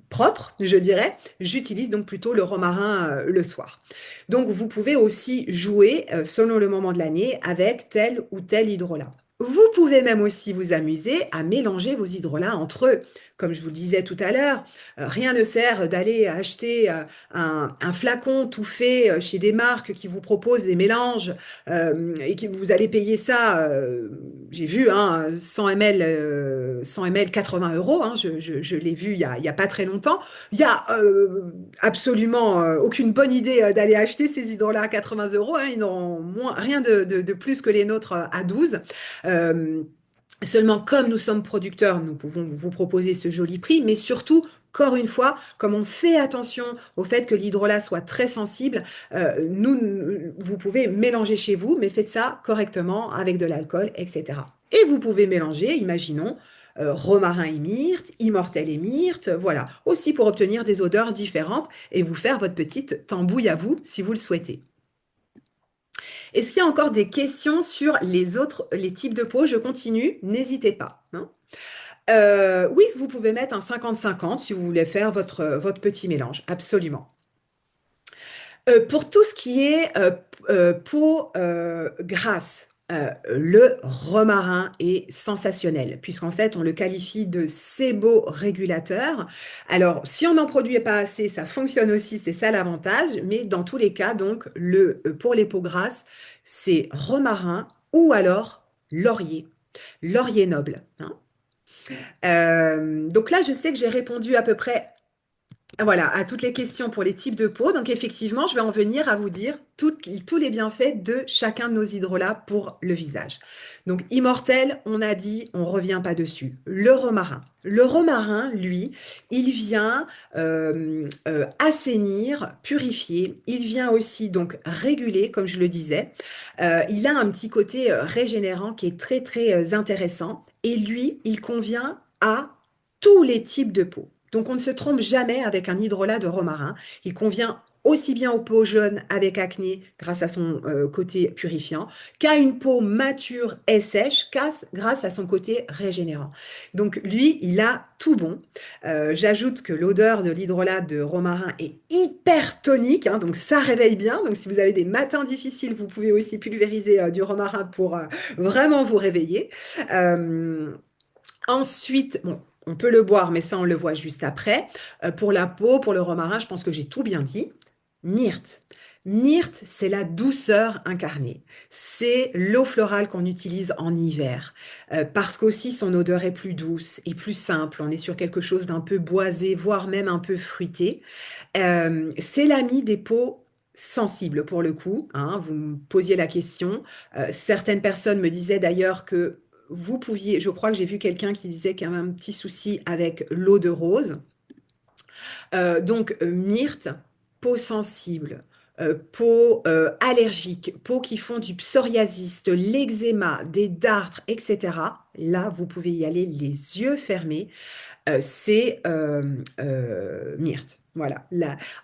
propre, je dirais, j'utilise donc plutôt le romarin le soir. Donc vous pouvez aussi jouer, selon le moment de l'année, avec tel ou tel hydrolat. Vous pouvez même aussi vous amuser à mélanger vos hydrolats entre eux. Comme je vous le disais tout à l'heure, rien ne sert d'aller acheter un flacon tout fait chez des marques qui vous proposent des mélanges et que vous allez payer ça, j'ai vu, hein, 100 ml, 100 ml 80 euros, hein, je l'ai vu il y a pas très longtemps. Il y a absolument aucune bonne idée d'aller acheter ces hydrolats à 80 euros, hein, ils n'auront rien de plus que les nôtres à 12. Euh, Seulement, comme nous sommes producteurs, nous pouvons vous proposer ce joli prix, mais surtout, encore une fois, comme on fait attention au fait que l'hydrolat soit très sensible, vous pouvez mélanger chez vous, mais faites ça correctement avec de l'alcool, etc. Et vous pouvez mélanger, imaginons, romarin et myrte, immortel et myrte, voilà, aussi pour obtenir des odeurs différentes et vous faire votre petite tambouille à vous si vous le souhaitez. Est-ce qu'il y a encore des questions sur les types de peau? Je continue, n'hésitez pas, hein. Oui, vous pouvez mettre un 50-50 si vous voulez faire votre petit mélange, absolument. Pour tout ce qui est peau grasse, le romarin est sensationnel, puisqu'en fait, on le qualifie de séborégulateur. Alors, si on n'en produit pas assez, ça fonctionne aussi, c'est ça l'avantage, mais dans tous les cas, donc, pour les peaux grasses, c'est romarin ou alors laurier, laurier noble, hein. Donc là, je sais que j'ai répondu à peu près voilà, à toutes les questions pour les types de peau. Donc effectivement, je vais en venir à vous dire tous les bienfaits de chacun de nos hydrolats pour le visage. Donc immortel, on a dit, on ne revient pas dessus. Le romarin. Le romarin, lui, il vient assainir, purifier. Il vient aussi donc réguler, comme je le disais. Il a un petit côté régénérant qui est très très intéressant. Et lui, il convient à tous les types de peau. Donc on ne se trompe jamais avec un hydrolat de romarin. Il convient aussi bien aux peaux jeunes avec acné grâce à son côté purifiant, qu'à une peau mature et sèche grâce à son côté régénérant. Donc lui, il a tout bon. J'ajoute que l'odeur de l'hydrolat de romarin est hyper tonique, hein, donc ça réveille bien. Donc si vous avez des matins difficiles, vous pouvez aussi pulvériser du romarin pour vraiment vous réveiller. Euh, Ensuite, bon, on peut le boire, mais ça, on le voit juste après. Pour la peau, pour le romarin, je pense que j'ai tout bien dit. Myrte. Myrte, c'est la douceur incarnée. C'est l'eau florale qu'on utilise en hiver, parce qu'aussi son odeur est plus douce et plus simple. On est sur quelque chose d'un peu boisé, voire même un peu fruité. C'est l'ami des peaux sensibles pour le coup, hein. Vous me posiez la question. Certaines personnes me disaient d'ailleurs que vous pouviez, je crois que j'ai vu quelqu'un qui disait qu'il y avait un petit souci avec l'eau de rose. Myrte, peau sensible, peau allergique, peau qui font du psoriasis, de l'eczéma, des dartres, etc. Là, vous pouvez y aller les yeux fermés. C'est myrte. Voilà.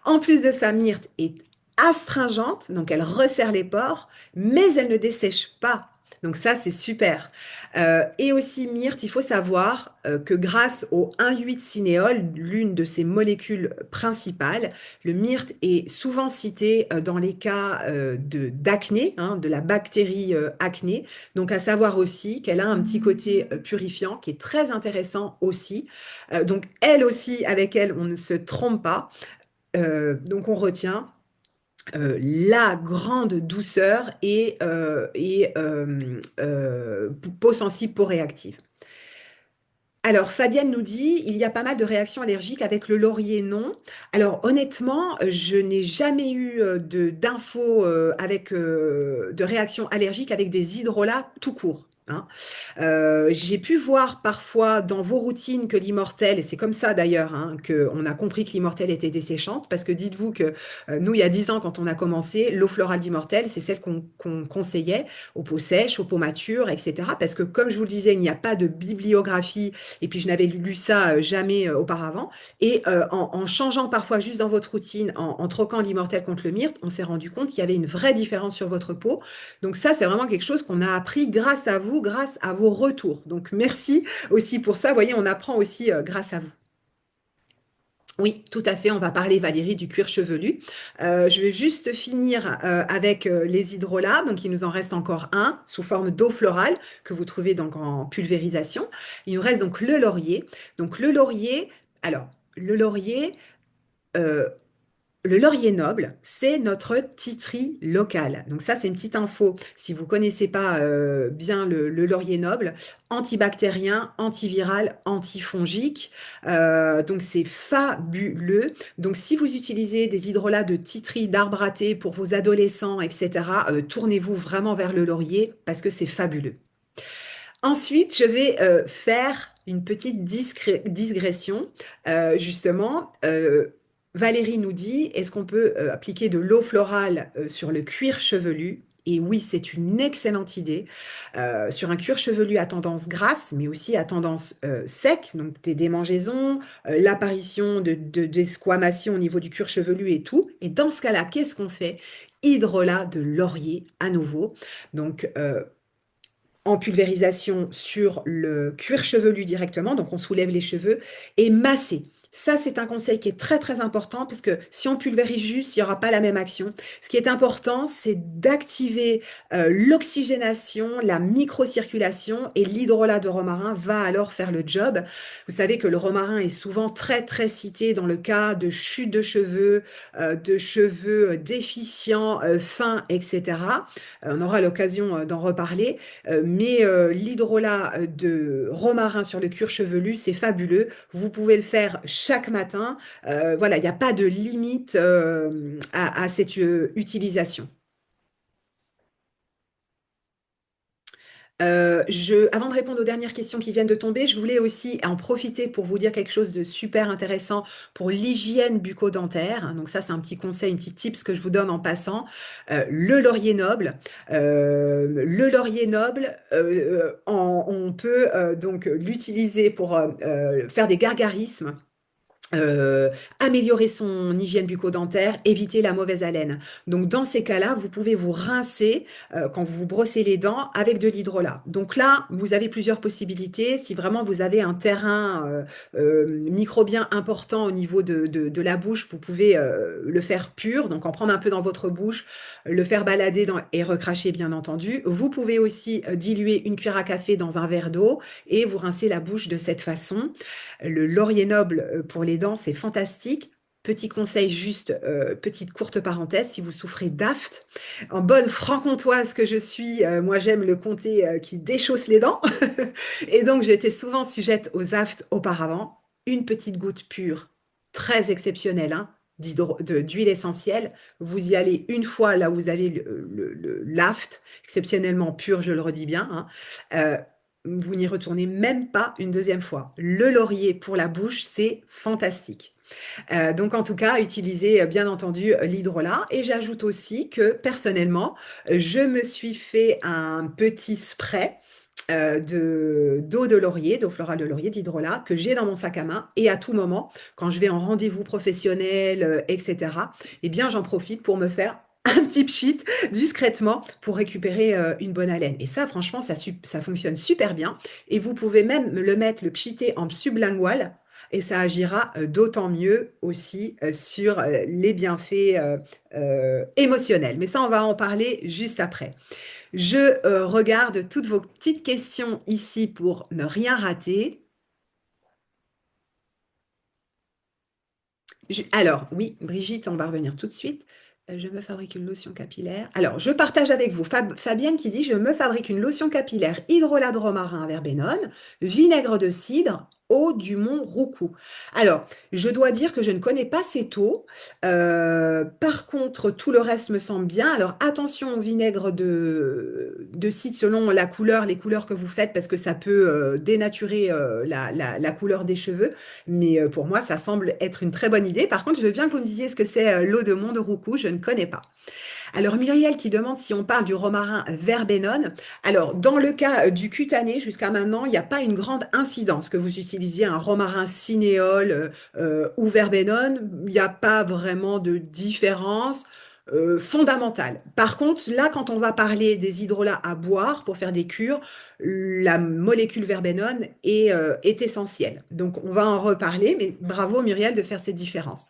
En plus de ça, myrte est astringente, donc elle resserre les pores, mais elle ne dessèche pas. Donc ça, c'est super. Et aussi, myrte, il faut savoir que grâce au 1,8-cinéole, l'une de ses molécules principales, le myrte est souvent cité dans les cas d'acné, hein, de la bactérie acné. Donc à savoir aussi qu'elle a un petit côté purifiant qui est très intéressant aussi. Donc elle aussi, avec elle, on ne se trompe pas. Donc on retient la grande douceur et peau sensible, peau réactive. Alors, Fabienne nous dit, il y a pas mal de réactions allergiques avec le laurier, non? Alors, honnêtement, je n'ai jamais eu d'infos de réactions allergiques avec des hydrolats tout court, hein. J'ai pu voir parfois dans vos routines que l'immortel, et c'est comme ça d'ailleurs hein, qu'on a compris que l'immortel était desséchante, parce que dites-vous que nous, il y a 10 ans, quand on a commencé, l'eau florale d'immortel, c'est celle qu'on conseillait aux peaux sèches, aux peaux matures, etc. Parce que comme je vous le disais, il n'y a pas de bibliographie, et puis je n'avais lu ça jamais auparavant. Et en changeant parfois juste dans votre routine, en troquant l'immortel contre le myrte, on s'est rendu compte qu'il y avait une vraie différence sur votre peau. Donc ça, c'est vraiment quelque chose qu'on a appris grâce à vous, grâce à vos retours. Donc merci aussi pour ça. Vous voyez, on apprend aussi grâce à vous. Oui, tout à fait. On va parler, Valérie, du cuir chevelu. Je vais juste finir avec les hydrolats. Donc, il nous en reste encore un sous forme d'eau florale que vous trouvez donc en pulvérisation. Il nous reste donc le laurier. Donc, le laurier, alors, le laurier, euh, le laurier noble, c'est notre titri local. Donc ça, c'est une petite info. Si vous connaissez pas bien le laurier noble, antibactérien, antiviral, antifongique. Donc c'est fabuleux. Donc si vous utilisez des hydrolats de titri, d'arbre à thé pour vos adolescents, etc., tournez-vous vraiment vers le laurier parce que c'est fabuleux. Ensuite, je vais faire une petite digression. Justement, Valérie nous dit, est-ce qu'on peut appliquer de l'eau florale sur le cuir chevelu? Et oui, c'est une excellente idée. Sur un cuir chevelu à tendance grasse, mais aussi à tendance sec, donc des démangeaisons, l'apparition d'esquamation au niveau du cuir chevelu et tout. Et dans ce cas-là, qu'est-ce qu'on fait? Hydrolat de laurier à nouveau. Donc, en pulvérisation sur le cuir chevelu directement, donc on soulève les cheveux, et masser. Ça, c'est un conseil qui est très très important parce que si on pulvérise juste, il n'y aura pas la même action. Ce qui est important, c'est d'activer l'oxygénation, la microcirculation et l'hydrolat de romarin va alors faire le job. Vous savez que le romarin est souvent très très cité dans le cas de chute de cheveux déficients, fins, etc. On aura l'occasion d'en reparler. Mais l'hydrolat de romarin sur le cuir chevelu, c'est fabuleux. Vous pouvez le faire chaque matin. Voilà, il n'y a pas de limite à cette utilisation. Avant de répondre aux dernières questions qui viennent de tomber, je voulais aussi en profiter pour vous dire quelque chose de super intéressant pour l'hygiène bucco-dentaire. Donc ça, c'est un petit conseil, une petite tips que je vous donne en passant. Le laurier noble. On peut donc l'utiliser pour faire des gargarismes euh, améliorer son hygiène bucco-dentaire, éviter la mauvaise haleine. Donc, dans ces cas-là, vous pouvez vous rincer quand vous vous brossez les dents avec de l'hydrolat. Donc là, vous avez plusieurs possibilités. Si vraiment vous avez un terrain microbien important au niveau de la bouche, vous pouvez le faire pur, donc en prendre un peu dans votre bouche, le faire balader et recracher, bien entendu. Vous pouvez aussi diluer une cuillère à café dans un verre d'eau et vous rincer la bouche de cette façon. Le laurier noble pour les dents, c'est fantastique. Petit conseil, juste petite courte parenthèse, si vous souffrez d'aphte, en bonne franc-comtoise que je suis, moi j'aime le comté qui déchausse les dents. Et donc j'étais souvent sujette aux aftes auparavant. Une petite goutte pure, très exceptionnelle, hein, d'huile essentielle. Vous y allez une fois là où vous avez l'aphte, exceptionnellement pur, je le redis bien, hein. Euh, vous n'y retournez même pas une deuxième fois. Le laurier pour la bouche, c'est fantastique. Donc en tout cas, utilisez bien entendu l'hydrolat. Et j'ajoute aussi que personnellement, je me suis fait un petit spray d'eau de laurier, d'eau florale de laurier, d'hydrolat, que j'ai dans mon sac à main. Et à tout moment, quand je vais en rendez-vous professionnel, etc., eh bien j'en profite pour me faire un petit pchit discrètement pour récupérer une bonne haleine. Et ça, franchement, ça fonctionne super bien. Et vous pouvez même le mettre, le pchiter en sublingual et ça agira d'autant mieux aussi sur les bienfaits émotionnels. Mais ça, on va en parler juste après. Je regarde toutes vos petites questions ici pour ne rien rater. Alors, oui, Brigitte, on va revenir tout de suite. Je me fabrique une lotion capillaire. Alors, je partage avec vous Fabienne qui dit, je me fabrique une lotion capillaire hydrolat de romarin verbenone, vinaigre de cidre, eau du mont Roucou. Alors, je dois dire que je ne connais pas cette eau. Par contre, tout le reste me semble bien. Alors, attention au vinaigre de cidre selon la couleur, les couleurs que vous faites, parce que ça peut dénaturer la couleur des cheveux. Mais pour moi, ça semble être une très bonne idée. Par contre, je veux bien que vous me disiez ce que c'est l'eau de Monderoucou. Je ne connais pas. Alors, Muriel qui demande si on parle du romarin verbenone. Alors, dans le cas du cutané, jusqu'à maintenant, il n'y a pas une grande incidence que vous utilisiez un romarin cinéole ou verbenone. Il n'y a pas vraiment de différence fondamentale. Par contre, là, quand on va parler des hydrolats à boire pour faire des cures, la molécule verbenone est essentielle. Donc, on va en reparler, mais bravo Muriel de faire cette différence.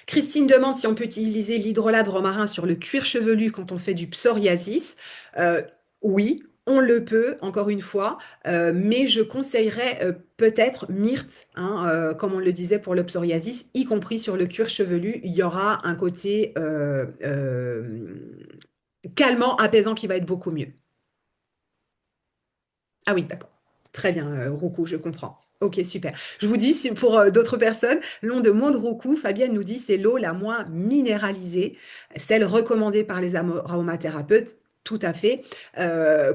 Christine demande si on peut utiliser l'hydrolat de romarin sur le cuir chevelu quand on fait du psoriasis. Euh, oui, on le peut, encore une fois, mais je conseillerais peut-être myrte, hein, comme on le disait pour le psoriasis, y compris sur le cuir chevelu, il y aura un côté calmant, apaisant qui va être beaucoup mieux. Ah oui, d'accord. Très bien, Roucou, je comprends. Ok, super. Je vous dis, pour d'autres personnes, l'eau de Mondroucou, Fabienne nous dit, c'est l'eau la moins minéralisée, celle recommandée par les aromathérapeutes. Tout à fait.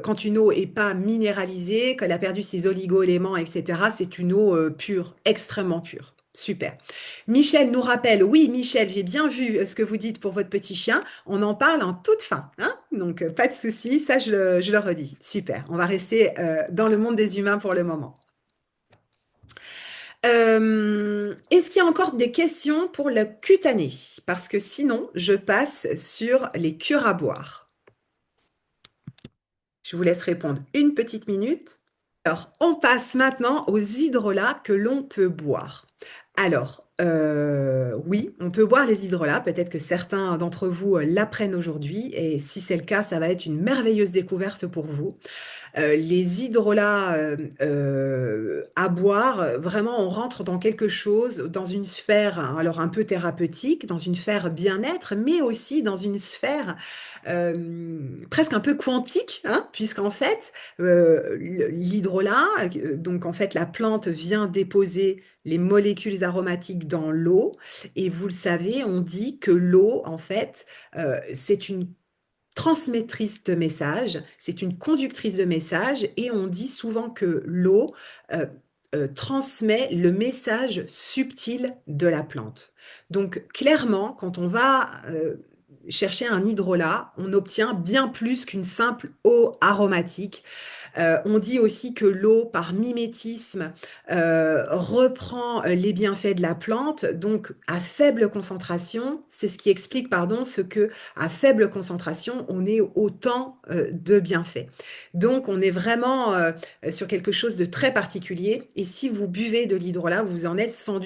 Quand une eau est pas minéralisée, qu'elle a perdu ses oligo-éléments, etc., c'est une eau pure, extrêmement pure. Super. Michel nous rappelle, oui, Michel, j'ai bien vu ce que vous dites pour votre petit chien. On en parle en toute fin, hein? Donc, pas de souci, ça, je le redis. Super. On va rester dans le monde des humains pour le moment. Est-ce qu'il y a encore des questions pour le cutané? Parce que sinon, je passe sur les cures à boire. Je vous laisse répondre une petite minute. Alors, on passe maintenant aux hydrolats que l'on peut boire. Alors, oui, on peut boire les hydrolats. Peut-être que certains d'entre vous l'apprennent aujourd'hui. Et si c'est le cas, ça va être une merveilleuse découverte pour vous. Les hydrolats à boire, vraiment, on rentre dans quelque chose, dans une sphère, hein, alors un peu thérapeutique, dans une sphère bien-être, mais aussi dans une sphère presque un peu quantique, hein, puisqu'en fait, l'hydrolat, donc en fait, la plante vient déposer les molécules aromatiques dans l'eau, et vous le savez, on dit que l'eau, en fait, c'est une transmettrice de messages, c'est une conductrice de messages et on dit souvent que l'eau transmet le message subtil de la plante. Donc clairement, quand on va chercher un hydrolat, on obtient bien plus qu'une simple eau aromatique. On dit aussi que l'eau, par mimétisme, reprend les bienfaits de la plante. Donc, à faible concentration, c'est ce qui explique, pardon, ce que à faible concentration, on ait autant de bienfaits. Donc, on est vraiment sur quelque chose de très particulier. Et si vous buvez de l'hydrolat, vous vous en êtes sans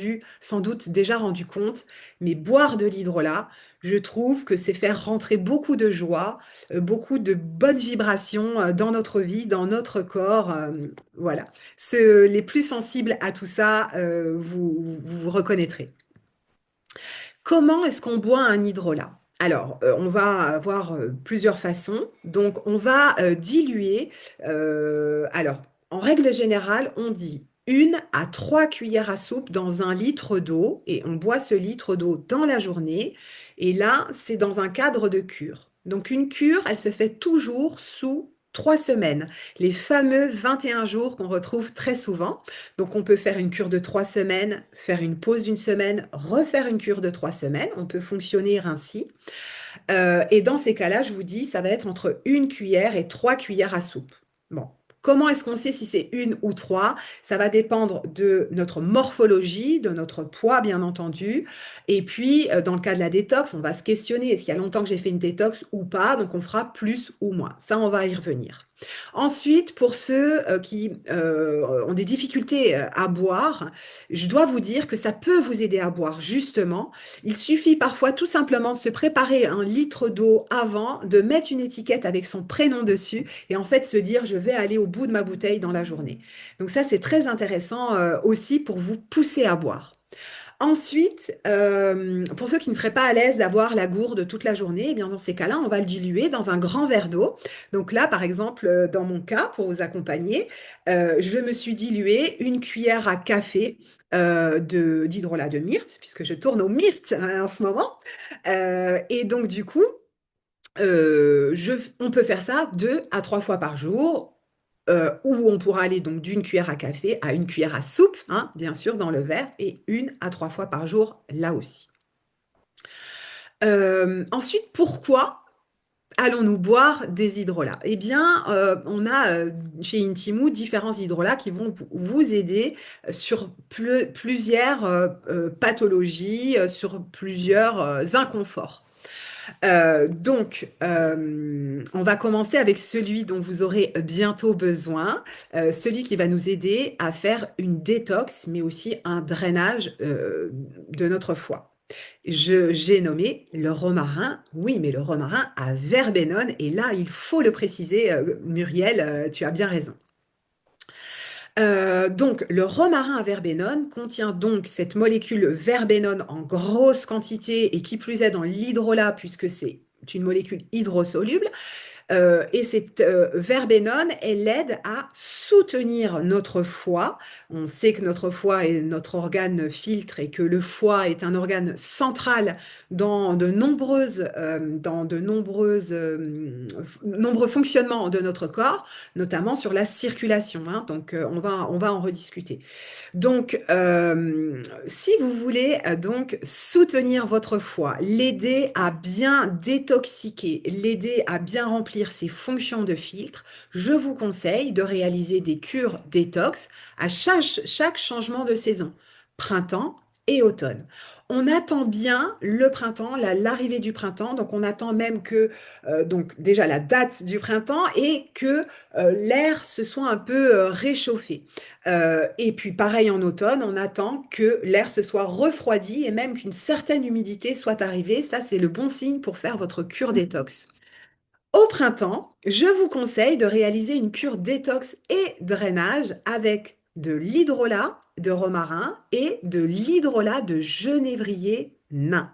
doute déjà rendu compte, mais boire de l'hydrolat, je trouve que c'est faire rentrer beaucoup de joie, beaucoup de bonnes vibrations dans notre vie, dans notre corps. Voilà. Les plus sensibles à tout ça, vous reconnaîtrez. Comment est-ce qu'on boit un hydrolat? Alors, on va avoir plusieurs façons. Donc, on va diluer. Alors, en règle générale, on dit 1 à 3 cuillères à soupe dans 1 litre d'eau et on boit ce litre d'eau dans la journée. Et là, c'est dans un cadre de cure. Donc, une cure, elle se fait toujours sous 3 semaines, les fameux 21 jours qu'on retrouve très souvent. Donc, on peut faire une cure de 3 semaines, faire une pause d'1 semaine, refaire une cure de 3 semaines. On peut fonctionner ainsi. Et dans ces cas-là, je vous dis, ça va être entre 1 cuillère et 3 cuillères à soupe. Bon. Comment est-ce qu'on sait si c'est 1 ou 3? Ça va dépendre de notre morphologie, de notre poids, bien entendu. Et puis, dans le cas de la détox, on va se questionner, est-ce qu'il y a longtemps que j'ai fait une détox ou pas? Donc, on fera plus ou moins. Ça, on va y revenir. Ensuite, pour ceux qui ont des difficultés à boire, je dois vous dire que ça peut vous aider à boire, justement. Il suffit parfois tout simplement de se préparer 1 litre d'eau avant, de mettre une étiquette avec son prénom dessus et en fait se dire je vais aller au bout de ma bouteille dans la journée. Donc ça, c'est très intéressant aussi pour vous pousser à boire. Ensuite, pour ceux qui ne seraient pas à l'aise d'avoir la gourde toute la journée, eh bien dans ces cas-là, on va le diluer dans un grand verre d'eau. Donc là, par exemple, dans mon cas, pour vous accompagner, je me suis dilué 1 cuillère à café d'hydrolat de myrte, puisque je tourne au myrte en ce moment. Et donc, du coup, on peut faire ça 2 à 3 fois par jour, où on pourra aller donc d'1 cuillère à café à 1 cuillère à soupe, hein, bien sûr, dans le verre, et 1 à 3 fois par jour, là aussi. Ensuite, pourquoi allons-nous boire des hydrolats? Eh bien, on a chez Intimou différents hydrolats qui vont vous aider sur plusieurs pathologies, sur plusieurs inconforts. On va commencer avec celui dont vous aurez bientôt besoin, celui qui va nous aider à faire une détox, mais aussi un drainage de notre foie. J'ai nommé le romarin, oui, mais le romarin à verbenone, et là, il faut le préciser, Muriel, tu as bien raison. Donc, le romarin à verbenone contient donc cette molécule verbenone en grosse quantité et qui plus est dans l'hydrolat puisque c'est une molécule hydrosoluble. Et cette verbenone, elle aide à soutenir notre foie. On sait que notre foie est notre organe filtre et que le foie est un organe central dans de nombreux fonctionnements de notre corps, notamment sur la circulation, hein. Donc, on va en rediscuter. Donc, si vous voulez donc soutenir votre foie, l'aider à bien détoxiquer, l'aider à bien remplir ses fonctions de filtre, je vous conseille de réaliser des cures détox à chaque changement de saison, printemps et automne. On attend bien le printemps, l'arrivée du printemps, donc on attend même que, donc déjà la date du printemps et que l'air se soit un peu réchauffé. Et puis pareil en automne, on attend que l'air se soit refroidi et même qu'une certaine humidité soit arrivée. Ça, c'est le bon signe pour faire votre cure détox. Au printemps, je vous conseille de réaliser une cure détox et drainage avec de l'hydrolat de romarin et de l'hydrolat de genévrier nain.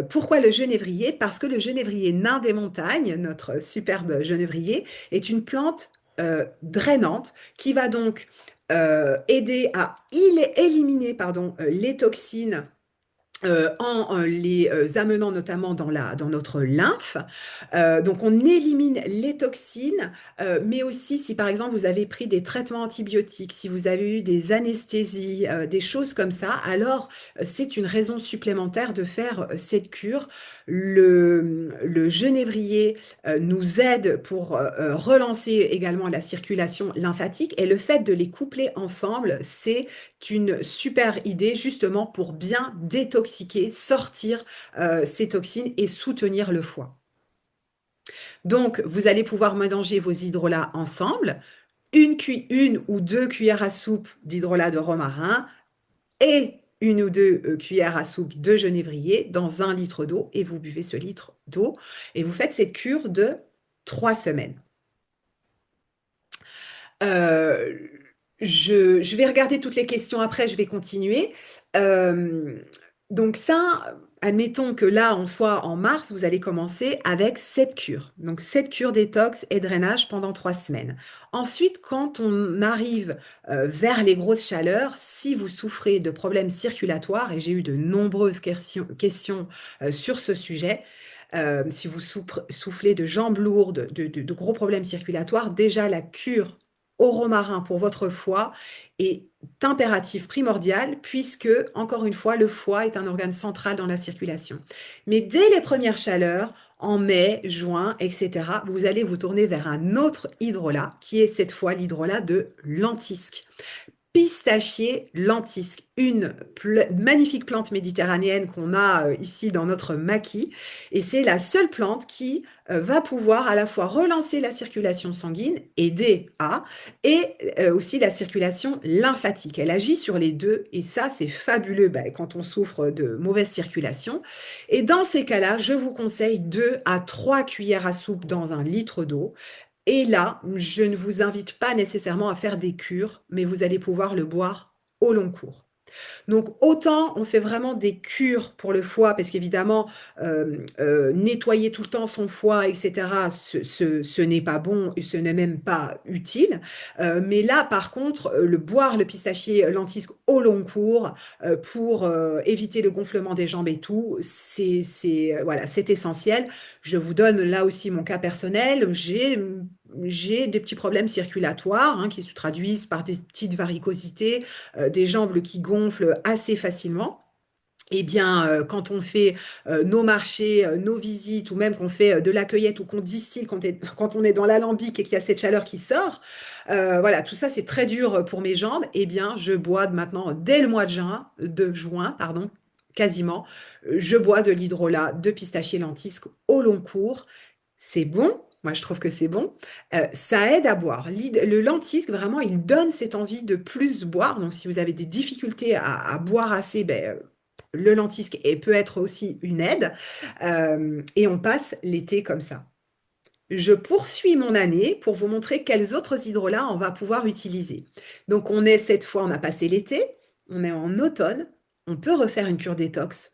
Pourquoi le genévrier? Parce que le genévrier nain des montagnes, notre superbe genévrier, est une plante drainante qui va donc aider à éliminer pardon, les toxines en les amenant notamment dans notre lymphe. Donc on élimine les toxines, mais aussi si par exemple vous avez pris des traitements antibiotiques, si vous avez eu des anesthésies, des choses comme ça, alors c'est une raison supplémentaire de faire cette cure. Le genévrier nous aide pour relancer également la circulation lymphatique, et le fait de les coupler ensemble, c'est une super idée justement pour bien détoxiquer, sortir ces toxines et soutenir le foie. Donc, vous allez pouvoir mélanger vos hydrolats ensemble, une ou deux cuillères à soupe d'hydrolat de romarin et une ou deux cuillères à soupe de genévrier dans 1 litre d'eau, et vous buvez ce litre d'eau et vous faites cette cure de 3 semaines. Euh, je vais regarder toutes les questions après, je vais continuer. Euh, donc ça, admettons que là, on soit en mars, vous allez commencer avec cette cure. Donc cette cure détox et drainage pendant 3 semaines. Ensuite, quand on arrive vers les grosses chaleurs, si vous souffrez de problèmes circulatoires, et j'ai eu de nombreuses questions sur ce sujet, si vous soufflez de jambes lourdes, de gros problèmes circulatoires, déjà la cure au romarin pour votre foie est impératif primordial puisque, encore une fois, le foie est un organe central dans la circulation. Mais dès les premières chaleurs, en mai, juin, etc., vous allez vous tourner vers un autre hydrolat qui est cette fois l'hydrolat de lentisque. Pistachier lentisque, une magnifique plante méditerranéenne qu'on a ici dans notre maquis. Et c'est la seule plante qui va pouvoir à la fois relancer la circulation sanguine, aider à, et aussi la circulation lymphatique. Elle agit sur les deux, et ça, c'est fabuleux quand on souffre de mauvaise circulation. Et dans ces cas-là, je vous conseille 2 à 3 cuillères à soupe dans 1 litre d'eau. Et là, je ne vous invite pas nécessairement à faire des cures, mais vous allez pouvoir le boire au long cours. Donc autant on fait vraiment des cures pour le foie, parce qu'évidemment, nettoyer tout le temps son foie, etc., ce n'est pas bon et ce n'est même pas utile. Mais là, par contre, boire le pistachier lentisque au long cours pour éviter le gonflement des jambes et tout, voilà, c'est essentiel. Je vous donne là aussi mon cas personnel. J'ai des petits problèmes circulatoires qui se traduisent par des petites varicosités, des jambes qui gonflent assez facilement. Eh bien, quand on fait nos marchés, nos visites, ou même qu'on fait de la cueillette ou qu'on distille quand on est dans l'alambic et qu'il y a cette chaleur qui sort, voilà, tout ça c'est très dur pour mes jambes. Eh bien, je bois maintenant, dès le mois de juin, pardon, quasiment, je bois de l'hydrolat de pistachier lentisque au long cours. C'est bon. Moi, je trouve que c'est bon. Ça aide à boire. Le lentisque, vraiment, il donne cette envie de plus boire. Donc, si vous avez des difficultés à boire assez, le lentisque peut être aussi une aide. Et on passe l'été comme ça. Je poursuis mon année pour vous montrer quels autres hydrolats on va pouvoir utiliser. Donc, cette fois, on a passé l'été, on est en automne, on peut refaire une cure détox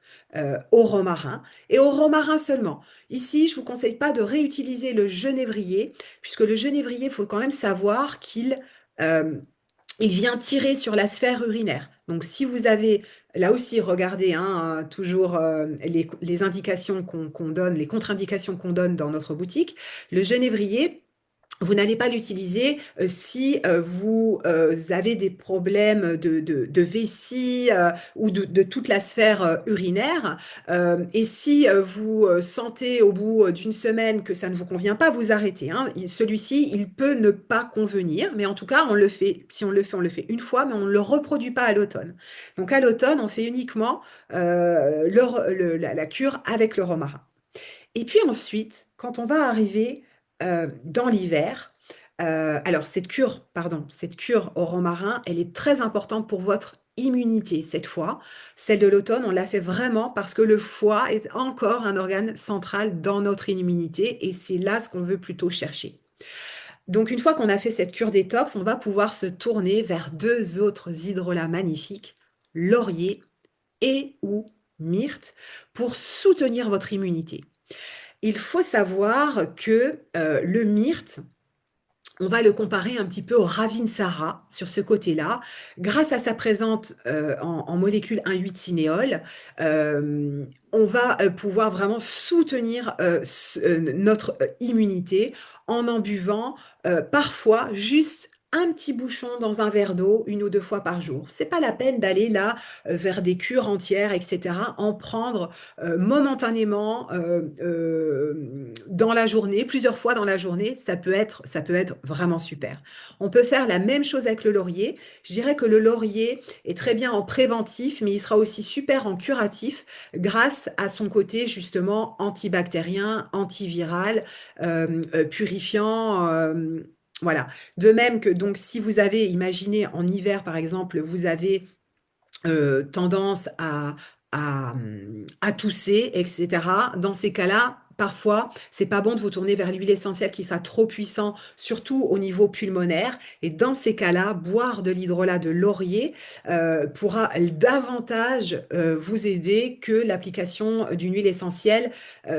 au romarin et au romarin seulement. Ici, je ne vous conseille pas de réutiliser le genévrier, puisque le genévrier, il faut quand même savoir euh, il vient tirer sur la sphère urinaire. Donc, si vous avez, là aussi, regardez toujours les indications qu'on donne, les contre-indications qu'on donne dans notre boutique, le genévrier, vous n'allez pas l'utiliser si vous avez des problèmes de vessie ou de toute la sphère urinaire. Et si vous sentez au bout d'une semaine que ça ne vous convient pas, vous arrêtez. Celui-ci, il peut ne pas convenir, mais en tout cas, on le fait. Si on le fait une fois, mais on ne le reproduit pas à l'automne. Donc à l'automne, on fait uniquement la cure avec le romarin. Et puis ensuite, quand on va arriver dans l'hiver, alors cette cure au romarin, elle est très importante pour votre immunité cette fois. Celle de l'automne, on l'a fait vraiment parce que le foie est encore un organe central dans notre immunité, et c'est là ce qu'on veut plutôt chercher. Donc une fois qu'on a fait cette cure détox, on va pouvoir se tourner vers 2 autres hydrolats magnifiques, laurier et ou myrte, pour soutenir votre immunité. Il faut savoir que le myrte, on va le comparer un petit peu au Ravinsara sur ce côté-là. Grâce à sa présence en molécule 1,8-cinéole, on va pouvoir vraiment soutenir notre immunité en buvant parfois juste un petit bouchon dans un verre d'eau 1 ou 2 fois par jour. C'est pas la peine d'aller là vers des cures entières, etc. En prendre momentanément dans la journée, plusieurs fois dans la journée, ça peut être vraiment super. On peut faire la même chose avec le laurier. Je dirais que le laurier est très bien en préventif, mais il sera aussi super en curatif grâce à son côté justement antibactérien, antiviral, purifiant. Voilà. De même que donc si vous avez, imaginez en hiver par exemple, vous avez tendance à tousser, etc. Dans ces cas-là, parfois, c'est pas bon de vous tourner vers l'huile essentielle qui sera trop puissant, surtout au niveau pulmonaire. Et dans ces cas-là, boire de l'hydrolat de laurier pourra davantage vous aider que l'application d'une huile essentielle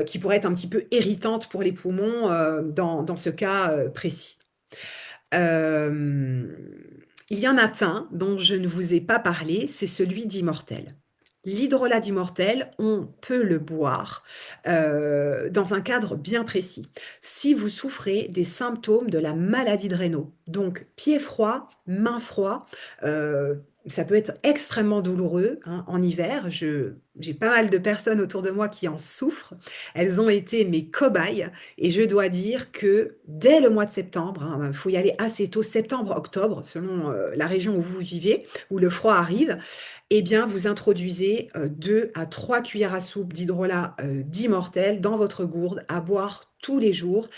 qui pourrait être un petit peu irritante pour les poumons dans ce cas précis. Euh, il y en a un dont je ne vous ai pas parlé, c'est celui d'Immortel. L'hydrolat d'Immortel, on peut le boire dans un cadre bien précis. Si vous souffrez des symptômes de la maladie de Raynaud, donc pied froid, main froid, ça peut être extrêmement douloureux hein, en hiver. J'ai pas mal de personnes autour de moi qui en souffrent. Elles ont été mes cobayes et je dois dire que dès le mois de septembre, il faut y aller assez tôt, septembre-octobre, selon la région où vous vivez, où le froid arrive, eh bien, vous introduisez 2 à 3 cuillères à soupe d'hydrolat d'Immortel dans votre gourde à boire tous les jours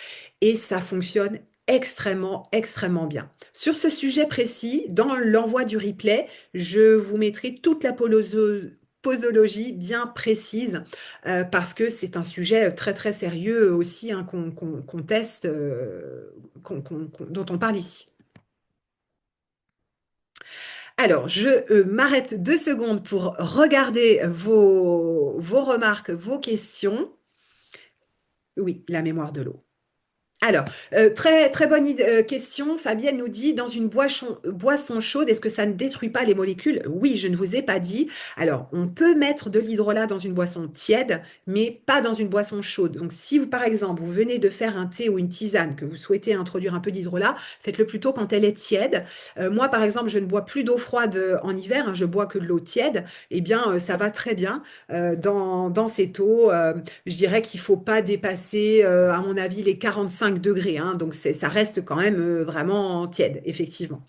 et ça fonctionne extrêmement, extrêmement bien. Sur ce sujet précis, dans l'envoi du replay, je vous mettrai toute la posologie bien précise parce que c'est un sujet très très sérieux aussi hein, qu'on teste, dont on parle ici. Alors, je m'arrête 2 secondes pour regarder vos remarques, vos questions. Oui, la mémoire de l'eau. Alors, très, très bonne question. Fabienne nous dit, dans une boisson chaude, est-ce que ça ne détruit pas les molécules? Oui, je ne vous ai pas dit. Alors, on peut mettre de l'hydrolat dans une boisson tiède, mais pas dans une boisson chaude. Donc, si vous, par exemple, vous venez de faire un thé ou une tisane, que vous souhaitez introduire un peu d'hydrolat, faites-le plutôt quand elle est tiède. Moi, par exemple, je ne bois plus d'eau froide en hiver, hein, je bois que de l'eau tiède. Eh bien, ça va très bien dans cette eau. Je dirais qu'il ne faut pas dépasser, à mon avis, les 45 degrés. Hein, donc, ça reste quand même vraiment tiède, effectivement.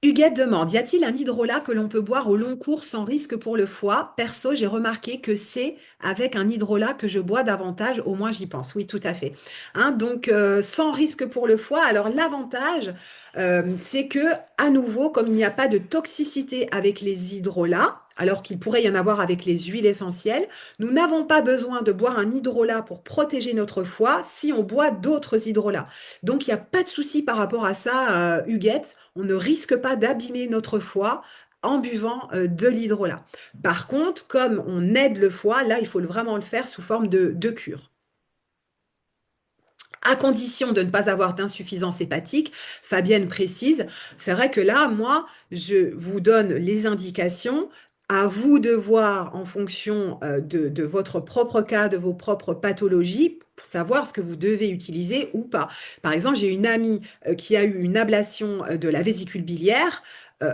Huguette demande, y a-t-il un hydrolat que l'on peut boire au long cours sans risque pour le foie? Perso, j'ai remarqué que c'est avec un hydrolat que je bois davantage, au moins j'y pense. Oui, tout à fait. Hein, donc, sans risque pour le foie. Alors, l'avantage, c'est que, à nouveau, comme il n'y a pas de toxicité avec les hydrolats, alors qu'il pourrait y en avoir avec les huiles essentielles, nous n'avons pas besoin de boire un hydrolat pour protéger notre foie si on boit d'autres hydrolats. Donc, il n'y a pas de souci par rapport à ça, Huguette. On ne risque pas d'abîmer notre foie en buvant de l'hydrolat. Par contre, comme on aide le foie, là, il faut vraiment le faire sous forme de cure. À condition de ne pas avoir d'insuffisance hépatique, Fabienne précise, c'est vrai que là, moi, je vous donne les indications. À vous de voir en fonction de votre propre cas, de vos propres pathologies, pour savoir ce que vous devez utiliser ou pas. Par exemple, j'ai une amie qui a eu une ablation de la vésicule biliaire. Euh,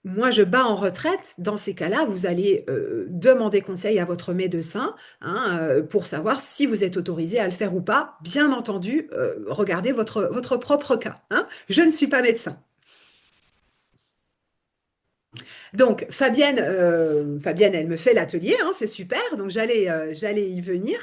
Moi, je bats en retraite. Dans ces cas-là, vous allez demander conseil à votre médecin hein, pour savoir si vous êtes autorisé à le faire ou pas. Bien entendu, regardez votre propre cas. Hein. Je ne suis pas médecin. Donc, Fabienne, elle me fait l'atelier, hein, c'est super, donc j'allais y venir.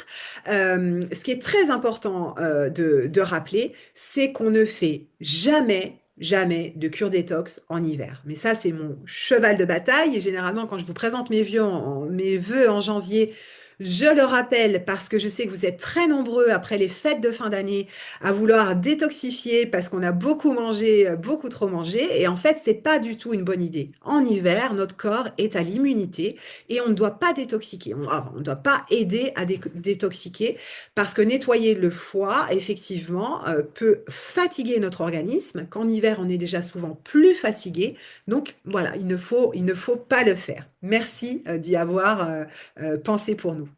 Ce qui est très important de rappeler, c'est qu'on ne fait jamais, jamais de cure détox en hiver. Mais ça, c'est mon cheval de bataille, et généralement, quand je vous présente mes vœux en janvier, Je le rappelle parce que je sais que vous êtes très nombreux après les fêtes de fin d'année à vouloir détoxifier parce qu'on a beaucoup mangé, beaucoup trop mangé. Et en fait, c'est pas du tout une bonne idée. En hiver, notre corps est à l'immunité et on ne doit pas détoxiquer. On ne doit pas aider à détoxiquer parce que nettoyer le foie, effectivement, peut fatiguer notre organisme. Qu'en hiver, on est déjà souvent plus fatigué. Donc voilà, il ne faut pas le faire. Merci d'y avoir pensé pour nous.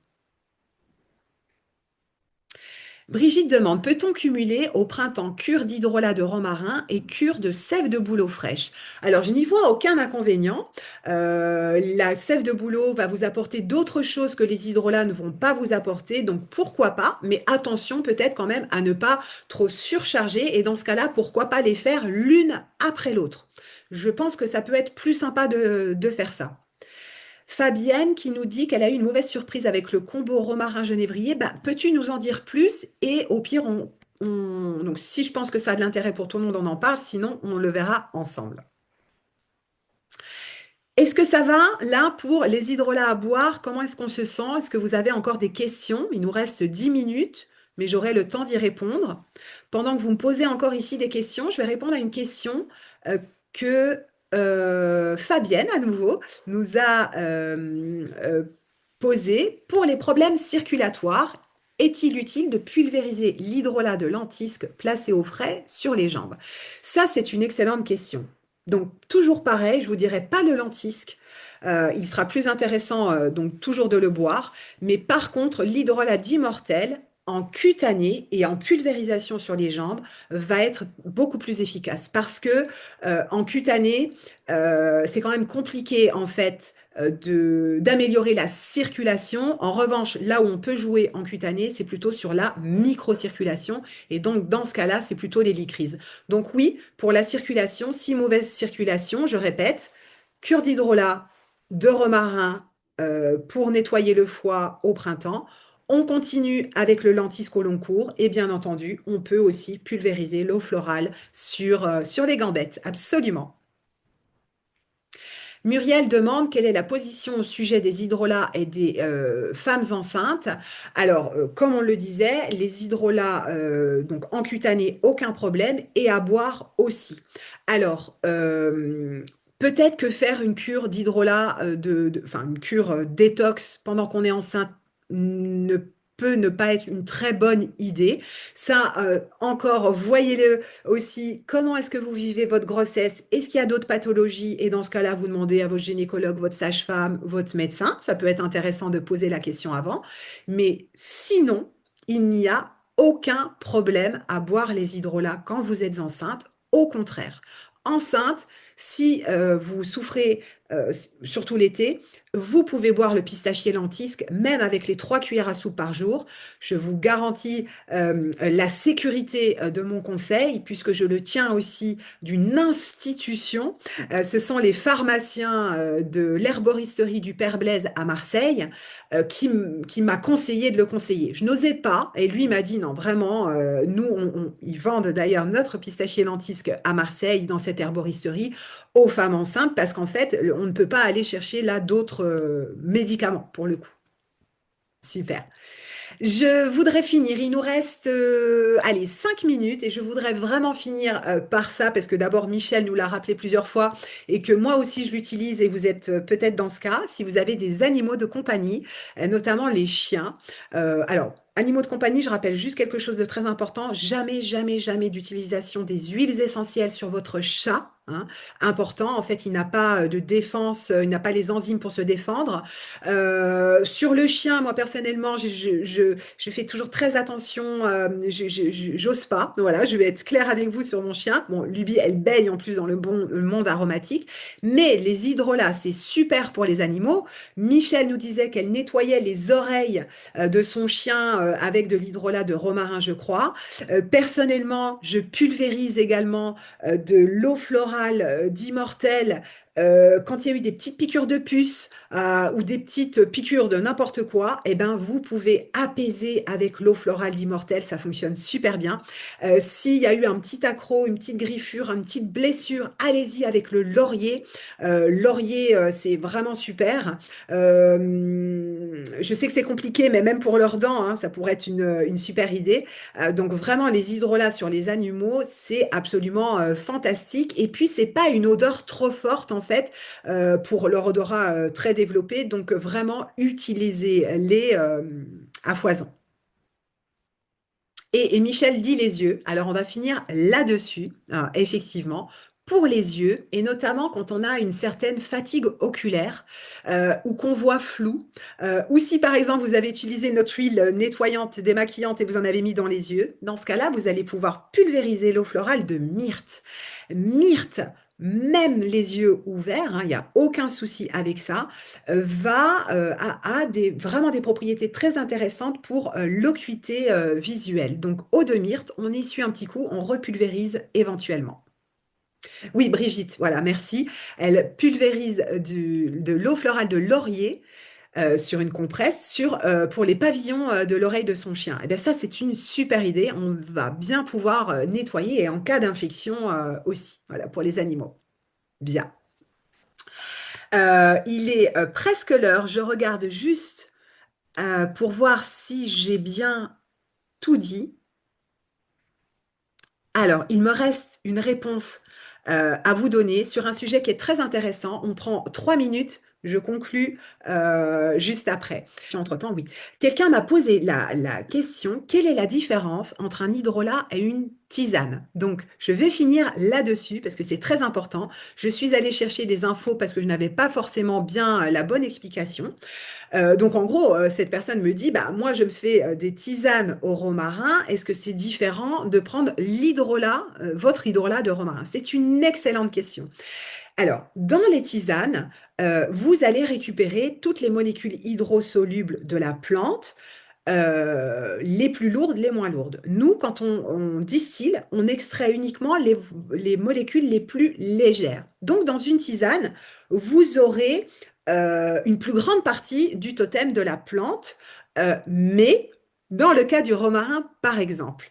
Brigitte demande, peut-on cumuler au printemps cure d'hydrolat de romarin et cure de sève de bouleau fraîche? Alors, je n'y vois aucun inconvénient. La sève de bouleau va vous apporter d'autres choses que les hydrolats ne vont pas vous apporter, donc pourquoi pas, mais attention peut-être quand même à ne pas trop surcharger et dans ce cas-là, pourquoi pas les faire l'une après l'autre. Je pense que ça peut être plus sympa de faire ça. Fabienne qui nous dit qu'elle a eu une mauvaise surprise avec le combo romarin-genévrier. Ben, peux-tu nous en dire plus? Et au pire, donc si je pense que ça a de l'intérêt pour tout le monde, on en parle. Sinon, on le verra ensemble. Est-ce que ça va là pour les hydrolats à boire? Comment est-ce qu'on se sent? Est-ce que vous avez encore des questions? Il nous reste 10 minutes, mais j'aurai le temps d'y répondre. Pendant que vous me posez encore ici des questions, je vais répondre à une question que Fabienne, à nouveau, nous a posée. Pour les problèmes circulatoires, est-il utile de pulvériser l'hydrolat de lentisque placé au frais sur les jambes? Ça, c'est une excellente question. Donc, toujours pareil, je vous dirais pas le lentisque. Il sera plus intéressant, donc toujours de le boire. Mais par contre, l'hydrolat d'immortel en cutané et en pulvérisation sur les jambes va être beaucoup plus efficace parce que en cutané, c'est quand même compliqué en fait d'améliorer la circulation. En revanche, là où on peut jouer en cutané, c'est plutôt sur la microcirculation. Et donc, dans ce cas-là, c'est plutôt l'hélicryse. Donc oui, pour la circulation, si mauvaise circulation, je répète, cure d'hydrolat, de romarin pour nettoyer le foie au printemps. On continue avec le lentisque au long cours et bien entendu, on peut aussi pulvériser l'eau florale sur les gambettes. Absolument. Muriel demande quelle est la position au sujet des hydrolats et des femmes enceintes. Alors, comme on le disait, les hydrolats, donc en cutané, aucun problème, et à boire aussi. Alors, peut-être que faire une cure d'hydrolat, enfin une cure détox pendant qu'on est enceinte ne peut ne pas être une très bonne idée. Ça, encore, voyez-le aussi, comment est-ce que vous vivez votre grossesse? Est-ce qu'il y a d'autres pathologies? Et dans ce cas-là, vous demandez à votre gynécologue, votre sage-femme, votre médecin. Ça peut être intéressant de poser la question avant. Mais sinon, il n'y a aucun problème à boire les hydrolats quand vous êtes enceinte. Au contraire, enceinte, si vous souffrez, surtout l'été, vous pouvez boire le pistachier lentisque, même avec les 3 cuillères à soupe par jour. Je vous garantis la sécurité de mon conseil, puisque je le tiens aussi d'une institution. Ce sont les pharmaciens de l'herboristerie du Père Blaise à Marseille qui m'a conseillé de le conseiller. Je n'osais pas, et lui m'a dit non, vraiment, nous, ils vendent d'ailleurs notre pistachier lentisque à Marseille, dans cette herboristerie, aux femmes enceintes, parce qu'en fait, on ne peut pas aller chercher là d'autres médicaments, pour le coup. Super. Je voudrais finir, il nous reste allez, 5 minutes et je voudrais vraiment finir par ça parce que d'abord Michel nous l'a rappelé plusieurs fois et que moi aussi je l'utilise et vous êtes peut-être dans ce cas, si vous avez des animaux de compagnie, notamment les chiens. Alors, animaux de compagnie, je rappelle juste quelque chose de très important, jamais, jamais, jamais d'utilisation des huiles essentielles sur votre chat. Hein. Important, en fait, il n'a pas de défense, il n'a pas les enzymes pour se défendre. Sur le chien, moi personnellement, je fais toujours très attention. J'ose pas. Voilà, je vais être claire avec vous sur mon chien. Bon, Luby, elle baigne en plus dans le monde aromatique. Mais les hydrolats, c'est super pour les animaux. Michel nous disait qu'elle nettoyait les oreilles de son chien avec de l'hydrolat de romarin, je crois. Personnellement, je pulvérise également de l'eau florale d'immortel quand il y a eu des petites piqûres de puce ou des petites piqûres de n'importe quoi, eh ben, vous pouvez apaiser avec l'eau florale d'immortel, ça fonctionne super bien. S'il y a eu un petit accroc, une petite griffure, une petite blessure, allez-y avec le laurier. Laurier, c'est vraiment super. je sais que c'est compliqué, mais même pour leurs dents, hein, ça pourrait être une super idée. Donc vraiment, les hydrolats sur les animaux, c'est absolument fantastique. Et puis, c'est pas une odeur trop forte, en fait, pour leur odorat très développé. Donc vraiment, utilisez-les à foison. Et Michel dit les yeux. Alors, on va finir là-dessus, effectivement. Pour les yeux, et notamment quand on a une certaine fatigue oculaire ou qu'on voit flou, ou si par exemple vous avez utilisé notre huile nettoyante, démaquillante et vous en avez mis dans les yeux, dans ce cas-là, vous allez pouvoir pulvériser l'eau florale de myrte. Myrte, même les yeux ouverts, hein, il n'y a aucun souci avec ça, a vraiment des propriétés très intéressantes pour l'ocuité visuelle. Donc, eau de myrte, on essuie un petit coup, on repulvérise éventuellement. Oui, Brigitte, voilà, merci. Elle pulvérise de l'eau florale de laurier sur une compresse pour les pavillons de l'oreille de son chien. Et bien ça, c'est une super idée. On va bien pouvoir nettoyer et en cas d'infection aussi, voilà, pour les animaux. Bien. Il est presque l'heure. Je regarde juste pour voir si j'ai bien tout dit. Alors, il me reste une réponse à vous donner sur un sujet qui est très intéressant. On prend 3 minutes. Je conclus juste après. Entre-temps, oui. Quelqu'un m'a posé la question, quelle est la différence entre un hydrolat et une tisane? Donc, je vais finir là-dessus parce que c'est très important. Je suis allée chercher des infos parce que je n'avais pas forcément bien la bonne explication. Donc en gros, cette personne me dit, bah, moi je me fais des tisanes au romarin, est-ce que c'est différent de prendre l'hydrolat, votre hydrolat de romarin? C'est une excellente question. Alors, dans les tisanes, vous allez récupérer toutes les molécules hydrosolubles de la plante, les plus lourdes, les moins lourdes. Nous, quand on distille, on extrait uniquement les molécules les plus légères. Donc, dans une tisane, vous aurez une plus grande partie du totem de la plante, mais dans le cas du romarin, par exemple,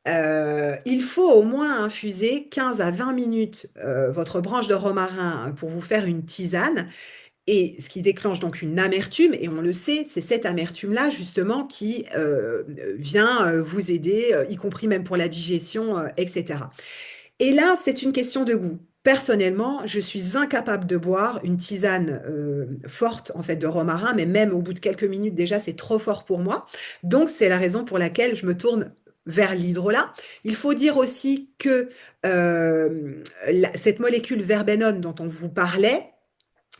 il faut au moins infuser 15 à 20 minutes votre branche de romarin pour vous faire une tisane. Et ce qui déclenche donc une amertume, et on le sait, c'est cette amertume-là justement qui vient vous aider, y compris même pour la digestion, etc. Et là, c'est une question de goût. Personnellement, je suis incapable de boire une tisane forte en fait de romarin, mais même au bout de quelques minutes déjà, c'est trop fort pour moi. Donc, c'est la raison pour laquelle je me tourne vers l'hydrolat. Il faut dire aussi que cette molécule verbenone dont on vous parlait,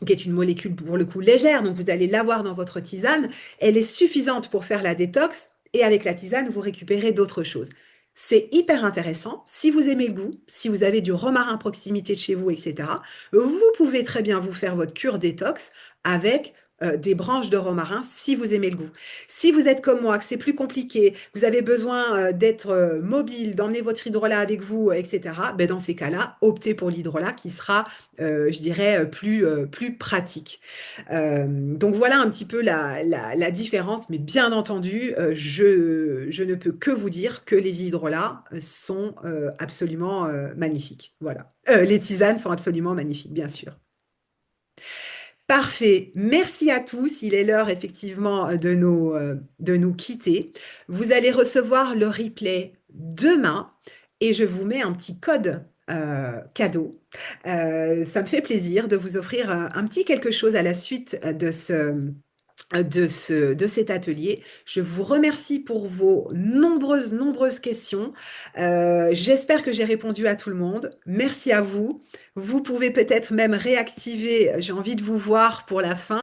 qui est une molécule pour le coup légère, donc vous allez l'avoir dans votre tisane, elle est suffisante pour faire la détox et avec la tisane, vous récupérez d'autres choses. C'est hyper intéressant. Si vous aimez le goût, si vous avez du romarin à proximité de chez vous, etc., vous pouvez très bien vous faire votre cure détox avec des branches de romarin si vous aimez le goût. Si vous êtes comme moi, que c'est plus compliqué, vous avez besoin d'être mobile, d'emmener votre hydrolat avec vous, etc., ben dans ces cas-là, optez pour l'hydrolat qui sera, je dirais, plus pratique. Donc voilà un petit peu la différence, mais bien entendu, je ne peux que vous dire que les hydrolats sont absolument magnifiques. Voilà. Les tisanes sont absolument magnifiques, bien sûr. Parfait. Merci à tous. Il est l'heure effectivement de nous quitter. Vous allez recevoir le replay demain et je vous mets un petit code cadeau. Ça me fait plaisir de vous offrir un petit quelque chose à la suite de cet atelier. Je vous remercie pour vos nombreuses questions. J'espère que j'ai répondu à tout le monde. Merci à vous. Vous pouvez peut-être même réactiver, j'ai envie de vous voir pour la fin.